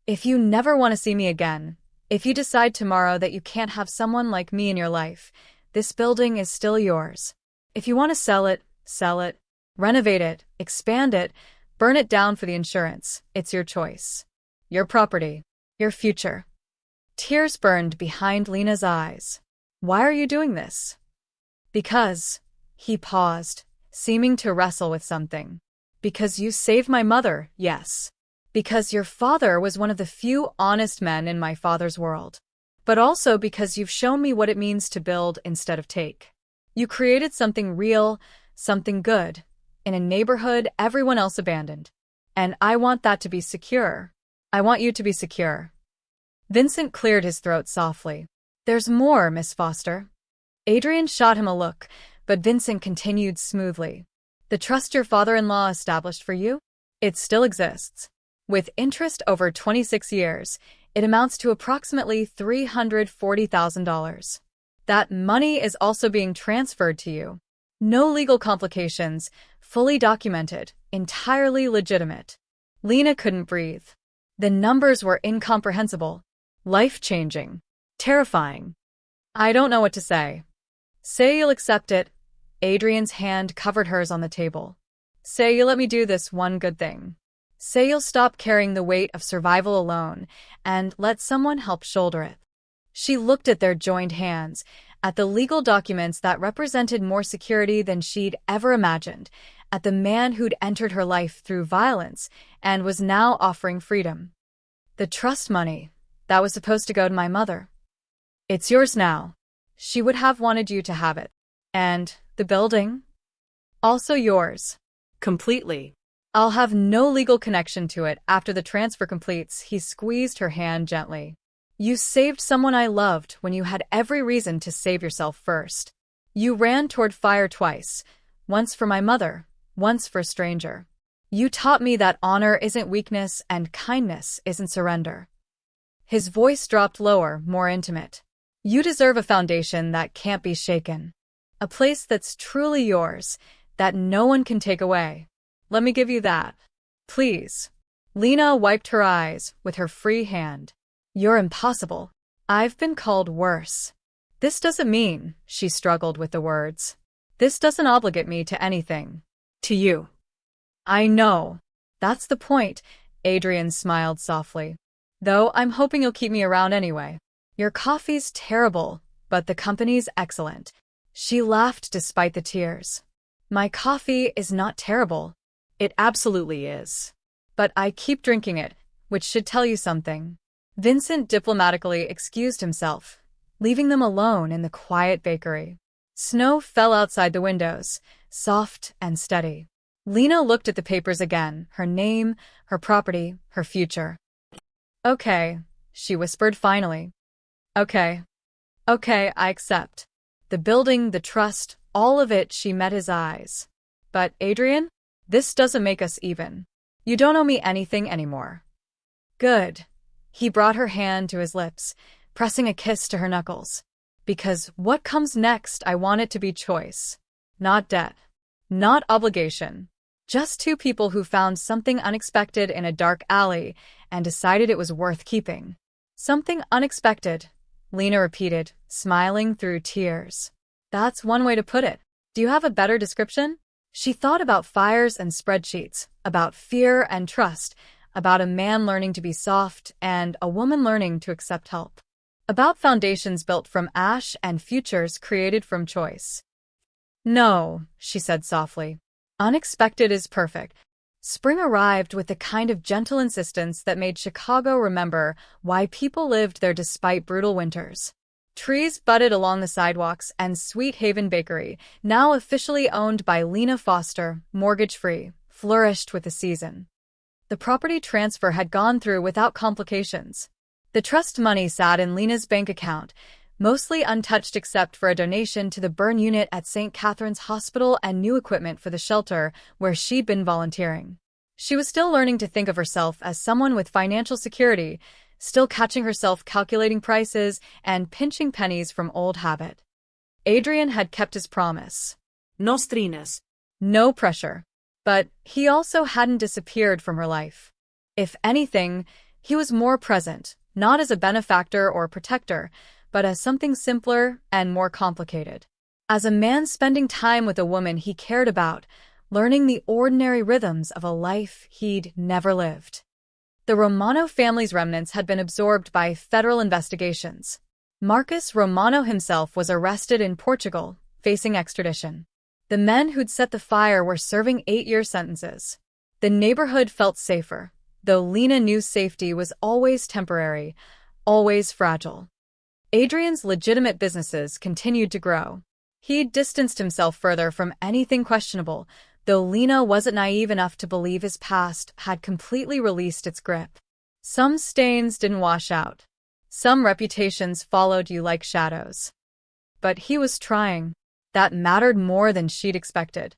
If you never want to see me again, if you decide tomorrow that you can't have someone like me in your life, this building is still yours. If you want to sell it, renovate it, expand it, burn it down for the insurance. It's your choice. Your property. Your future. Tears burned behind Lena's eyes. Why are you doing this? Because. He paused, seeming to wrestle with something. Because you saved my mother, yes. Because your father was one of the few honest men in my father's world. But also because you've shown me what it means to build instead of take. You created something real, something good, in a neighborhood everyone else abandoned. And I want that to be secure. I want you to be secure. Vincent cleared his throat softly. There's more, Miss Foster. Adrian shot him a look, but Vincent continued smoothly. The trust your father-in-law established for you? It still exists. With interest over 26 years, it amounts to approximately $340,000. That money is also being transferred to you. No legal complications, fully documented, entirely legitimate. Lena couldn't breathe. The numbers were incomprehensible, life-changing, terrifying. I don't know what to say. Say you'll accept it. Adrian's hand covered hers on the table. Say you'll let me do this one good thing. Say you'll stop carrying the weight of survival alone and let someone help shoulder it. She looked at their joined hands, at the legal documents that represented more security than she'd ever imagined, at the man who'd entered her life through violence and was now offering freedom. The trust money, that was supposed to go to my mother. It's yours now. She would have wanted you to have it. And the building? Also yours. Completely. I'll have no legal connection to it after the transfer completes. He squeezed her hand gently. You saved someone I loved when you had every reason to save yourself first. You ran toward fire twice, once for my mother, once for a stranger. You taught me that honor isn't weakness and kindness isn't surrender. His voice dropped lower, more intimate. You deserve a foundation that can't be shaken. A place that's truly yours, that no one can take away. Let me give you that. Please. Lena wiped her eyes with her free hand. You're impossible. I've been called worse. This doesn't mean, she struggled with the words. This doesn't obligate me to anything. To you. I know. That's the point, Adrian smiled softly. Though I'm hoping you'll keep me around anyway. Your coffee's terrible, but the company's excellent. She laughed despite the tears. My coffee is not terrible. It absolutely is. But I keep drinking it, which should tell you something. Vincent diplomatically excused himself, leaving them alone in the quiet bakery. Snow fell outside the windows, soft and steady. Lena looked at the papers again, her name, her property, her future. Okay, she whispered finally. Okay. Okay, I accept. The building, the trust, all of it. She met his eyes. But, Adrian, this doesn't make us even. You don't owe me anything anymore. Good. He brought her hand to his lips, pressing a kiss to her knuckles. Because what comes next, I want it to be choice. Not debt. Not obligation. Just two people who found something unexpected in a dark alley and decided it was worth keeping. Something unexpected, Lena repeated, smiling through tears. That's one way to put it. Do you have a better description? She thought about fires and spreadsheets, about fear and trust, about a man learning to be soft and a woman learning to accept help. About foundations built from ash and futures created from choice. No, she said softly. Unexpected is perfect. Spring arrived with the kind of gentle insistence that made Chicago remember why people lived there despite brutal winters. Trees budded along the sidewalks, and Sweet Haven Bakery, now officially owned by Lena Foster, mortgage-free, flourished with the season. The property transfer had gone through without complications. The trust money sat in Lena's bank account, mostly untouched except for a donation to the burn unit at St. Catherine's Hospital and new equipment for the shelter where she'd been volunteering. She was still learning to think of herself as someone with financial security, still catching herself calculating prices and pinching pennies from old habit. Adrian had kept his promise. No strines. No pressure. But he also hadn't disappeared from her life. If anything, he was more present, not as a benefactor or protector, but as something simpler and more complicated. As a man spending time with a woman he cared about, learning the ordinary rhythms of a life he'd never lived. The Romano family's remnants had been absorbed by federal investigations. Marcus Romano himself was arrested in Portugal, facing extradition. The men who'd set the fire were serving 8-year sentences. The neighborhood felt safer, though Lena knew safety was always temporary, always fragile. Adrian's legitimate businesses continued to grow. He'd distanced himself further from anything questionable, though Lena wasn't naive enough to believe his past had completely released its grip. Some stains didn't wash out. Some reputations followed you like shadows. But he was trying. That mattered more than she'd expected.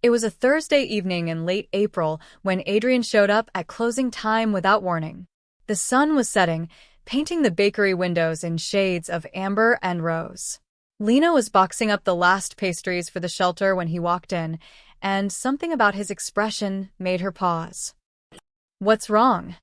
It was a Thursday evening in late April when Adrian showed up at closing time without warning. The sun was setting, painting the bakery windows in shades of amber and rose. Lena was boxing up the last pastries for the shelter when he walked in, and something about his expression made her pause. What's wrong?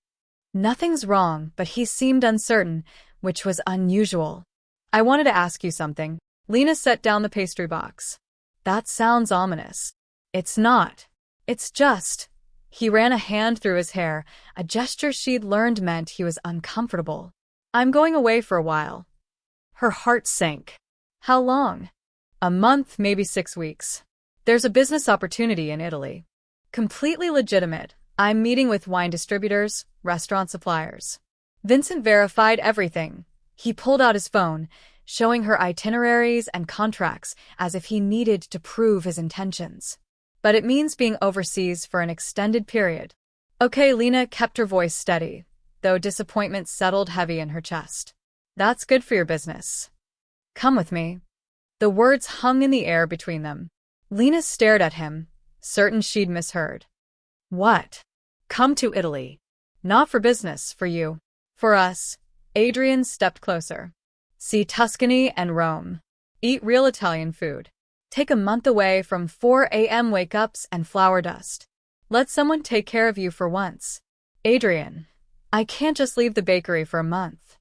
Nothing's wrong, but he seemed uncertain, which was unusual. I wanted to ask you something. Lena set down the pastry box. That sounds ominous. It's not. It's just. He ran a hand through his hair, a gesture she'd learned meant he was uncomfortable. I'm going away for a while. Her heart sank. How long? A month, maybe 6 weeks. There's a business opportunity in Italy. Completely legitimate. I'm meeting with wine distributors, restaurant suppliers. Vincent verified everything. He pulled out his phone, showing her itineraries and contracts as if he needed to prove his intentions. But it means being overseas for an extended period. Okay, Lena kept her voice steady, though disappointment settled heavy in her chest. That's good for your business. Come with me. The words hung in the air between them. Lena stared at him, certain she'd misheard. What? Come to Italy. Not for business, for you. For us. Adrian stepped closer. See Tuscany and Rome. Eat real Italian food. Take a month away from 4 a.m. wake-ups and flour dust. Let someone take care of you for once. Adrian, I can't just leave the bakery for a month.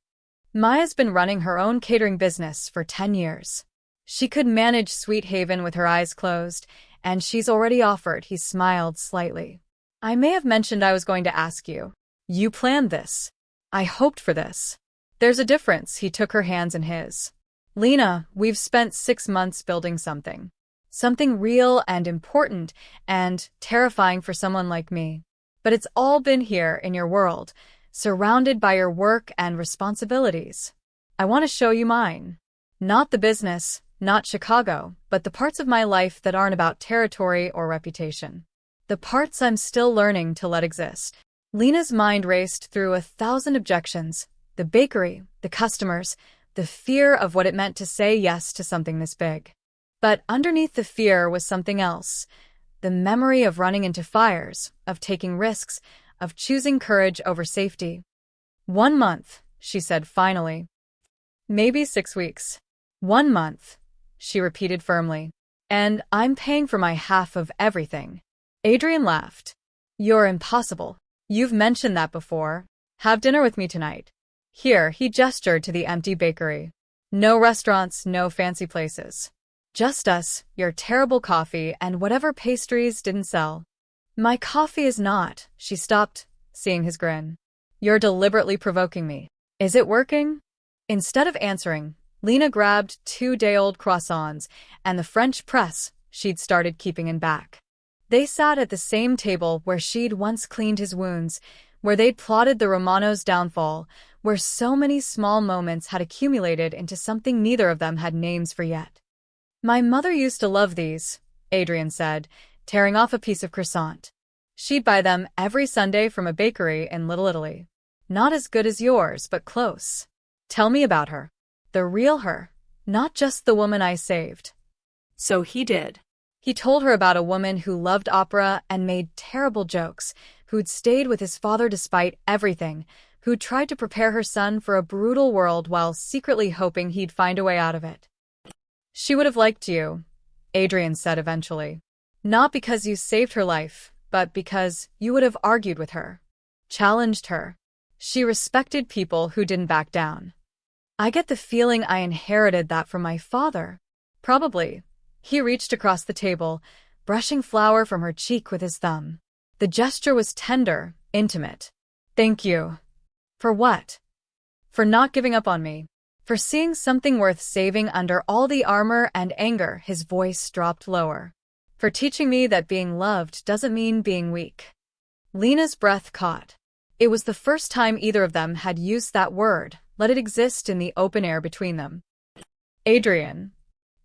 Maya's been running her own catering business for 10 years. She could manage Sweet Haven with her eyes closed, and she's already offered. He smiled slightly. I may have mentioned I was going to ask you. You planned this. I hoped for this. There's a difference. He took her hands in his. Lena, we've spent 6 months building something. Something real and important and terrifying for someone like me. But it's all been here in your world, surrounded by your work and responsibilities. I want to show you mine. Not the business, not Chicago, but the parts of my life that aren't about territory or reputation. The parts I'm still learning to let exist. Lena's mind raced through 1,000 objections. The bakery, the customers, the fear of what it meant to say yes to something this big. But underneath the fear was something else. The memory of running into fires, of taking risks, of choosing courage over safety. 1 month, she said finally. Maybe 6 weeks. 1 month, she repeated firmly. And I'm paying for my half of everything. Adrian laughed. You're impossible. You've mentioned that before. Have dinner with me tonight. Here, he gestured to the empty bakery. No restaurants, no fancy places. Just us, your terrible coffee, and whatever pastries didn't sell. My coffee is not, she stopped, seeing his grin. You're deliberately provoking me. Is it working? Instead of answering, Lena grabbed 2-day-old croissants and the French press she'd started keeping in back. They sat at the same table where she'd once cleaned his wounds, where they'd plotted the Romano's downfall, where so many small moments had accumulated into something neither of them had names for yet. My mother used to love these, Adrian said, tearing off a piece of croissant. She'd buy them every Sunday from a bakery in Little Italy. Not as good as yours, but close. Tell me about her. The real her, not just the woman I saved. So he did. He told her about a woman who loved opera and made terrible jokes, who'd stayed with his father despite everything, who'd tried to prepare her son for a brutal world while secretly hoping he'd find a way out of it. She would have liked you, Adrian said eventually. Not because you saved her life, but because you would have argued with her, challenged her. She respected people who didn't back down. I get the feeling I inherited that from my father. Probably. He reached across the table, brushing flour from her cheek with his thumb. The gesture was tender, intimate. Thank you. For what? For not giving up on me. For seeing something worth saving under all the armor and anger. His voice dropped lower. For teaching me that being loved doesn't mean being weak. Lena's breath caught. It was the first time either of them had used that word, let it exist in the open air between them. Adrian.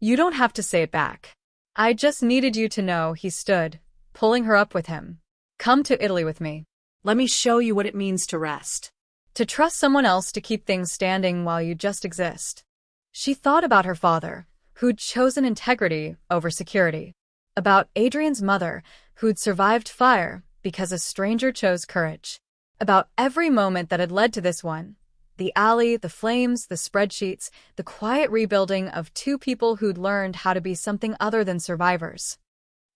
You don't have to say it back. I just needed you to know. He stood, pulling her up with him. Come to Italy with me. Let me show you what it means to rest. To trust someone else to keep things standing while you just exist. She thought about her father, who'd chosen integrity over security. About Adrian's mother, who'd survived fire because a stranger chose courage. About every moment that had led to this one. The alley, the flames, the spreadsheets, the quiet rebuilding of two people who'd learned how to be something other than survivors.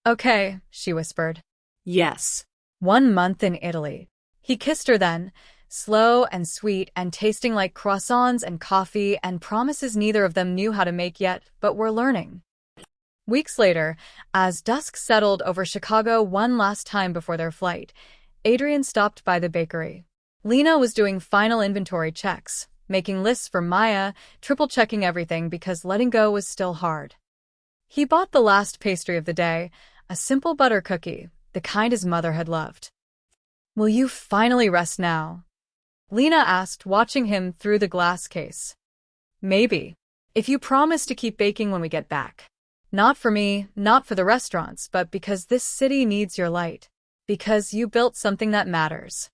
Okay, she whispered. Yes. 1 month in Italy. He kissed her then, slow and sweet and tasting like croissants and coffee and promises neither of them knew how to make yet, but were learning. Weeks later, as dusk settled over Chicago one last time before their flight, Adrian stopped by the bakery. Lena was doing final inventory checks, making lists for Maya, triple-checking everything because letting go was still hard. He bought the last pastry of the day, a simple butter cookie, the kind his mother had loved. Will you finally rest now? Lena asked, watching him through the glass case. Maybe. If you promise to keep baking when we get back. Not for me, not for the restaurants, but because this city needs your light. Because you built something that matters.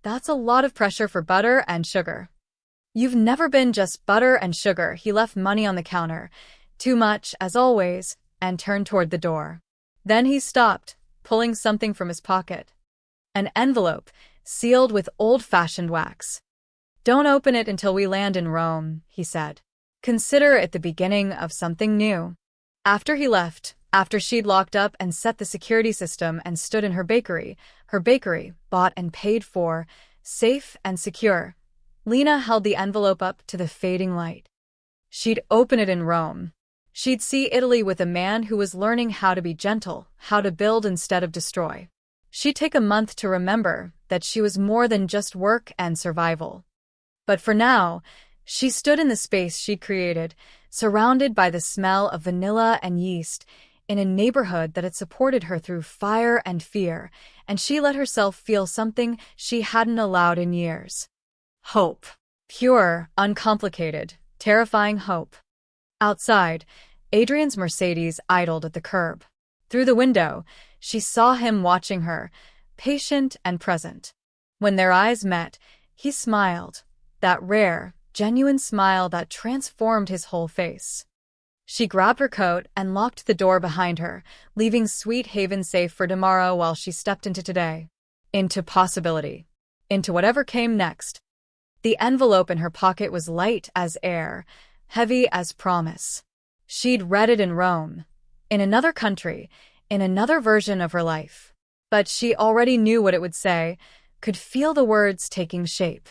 That's a lot of pressure for butter and sugar. You've never been just butter and sugar. He left money on the counter, too much, as always, and turned toward the door. Then he stopped, pulling something from his pocket. An envelope, sealed with old-fashioned wax. Don't open it until we land in Rome, he said. Consider it the beginning of something new. After he left, after she'd locked up and set the security system and stood in her bakery, bought and paid for, safe and secure, Lena held the envelope up to the fading light. She'd open it in Rome. She'd see Italy with a man who was learning how to be gentle, how to build instead of destroy. She'd take a month to remember that she was more than just work and survival. But for now, she stood in the space she'd created, surrounded by the smell of vanilla and yeast, in a neighborhood that had supported her through fire and fear, and she let herself feel something she hadn't allowed in years. Hope. Pure, uncomplicated, terrifying hope. Outside, Adrian's Mercedes idled at the curb. Through the window, She saw him watching her, patient and present. When their eyes met, he smiled, that rare, genuine smile that transformed his whole face. She grabbed her coat and locked the door behind her, leaving Sweet Haven safe for tomorrow while she stepped into today. Into possibility. Into whatever came next. The envelope in her pocket was light as air, heavy as promise. She'd read it in Rome, in another country, in another version of her life. But she already knew what it would say, could feel the words taking shape.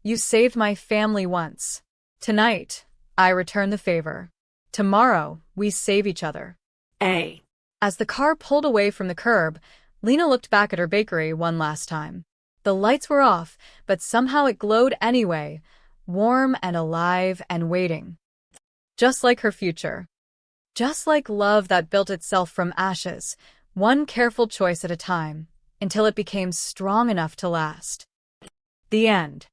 You saved my family once. Tonight, I return the favor. Tomorrow, we save each other. A. As the car pulled away from the curb, Lena looked back at her bakery one last time. The lights were off, but somehow it glowed anyway, warm and alive and waiting. Just like her future. Just like love that built itself from ashes, one careful choice at a time, until it became strong enough to last. The end.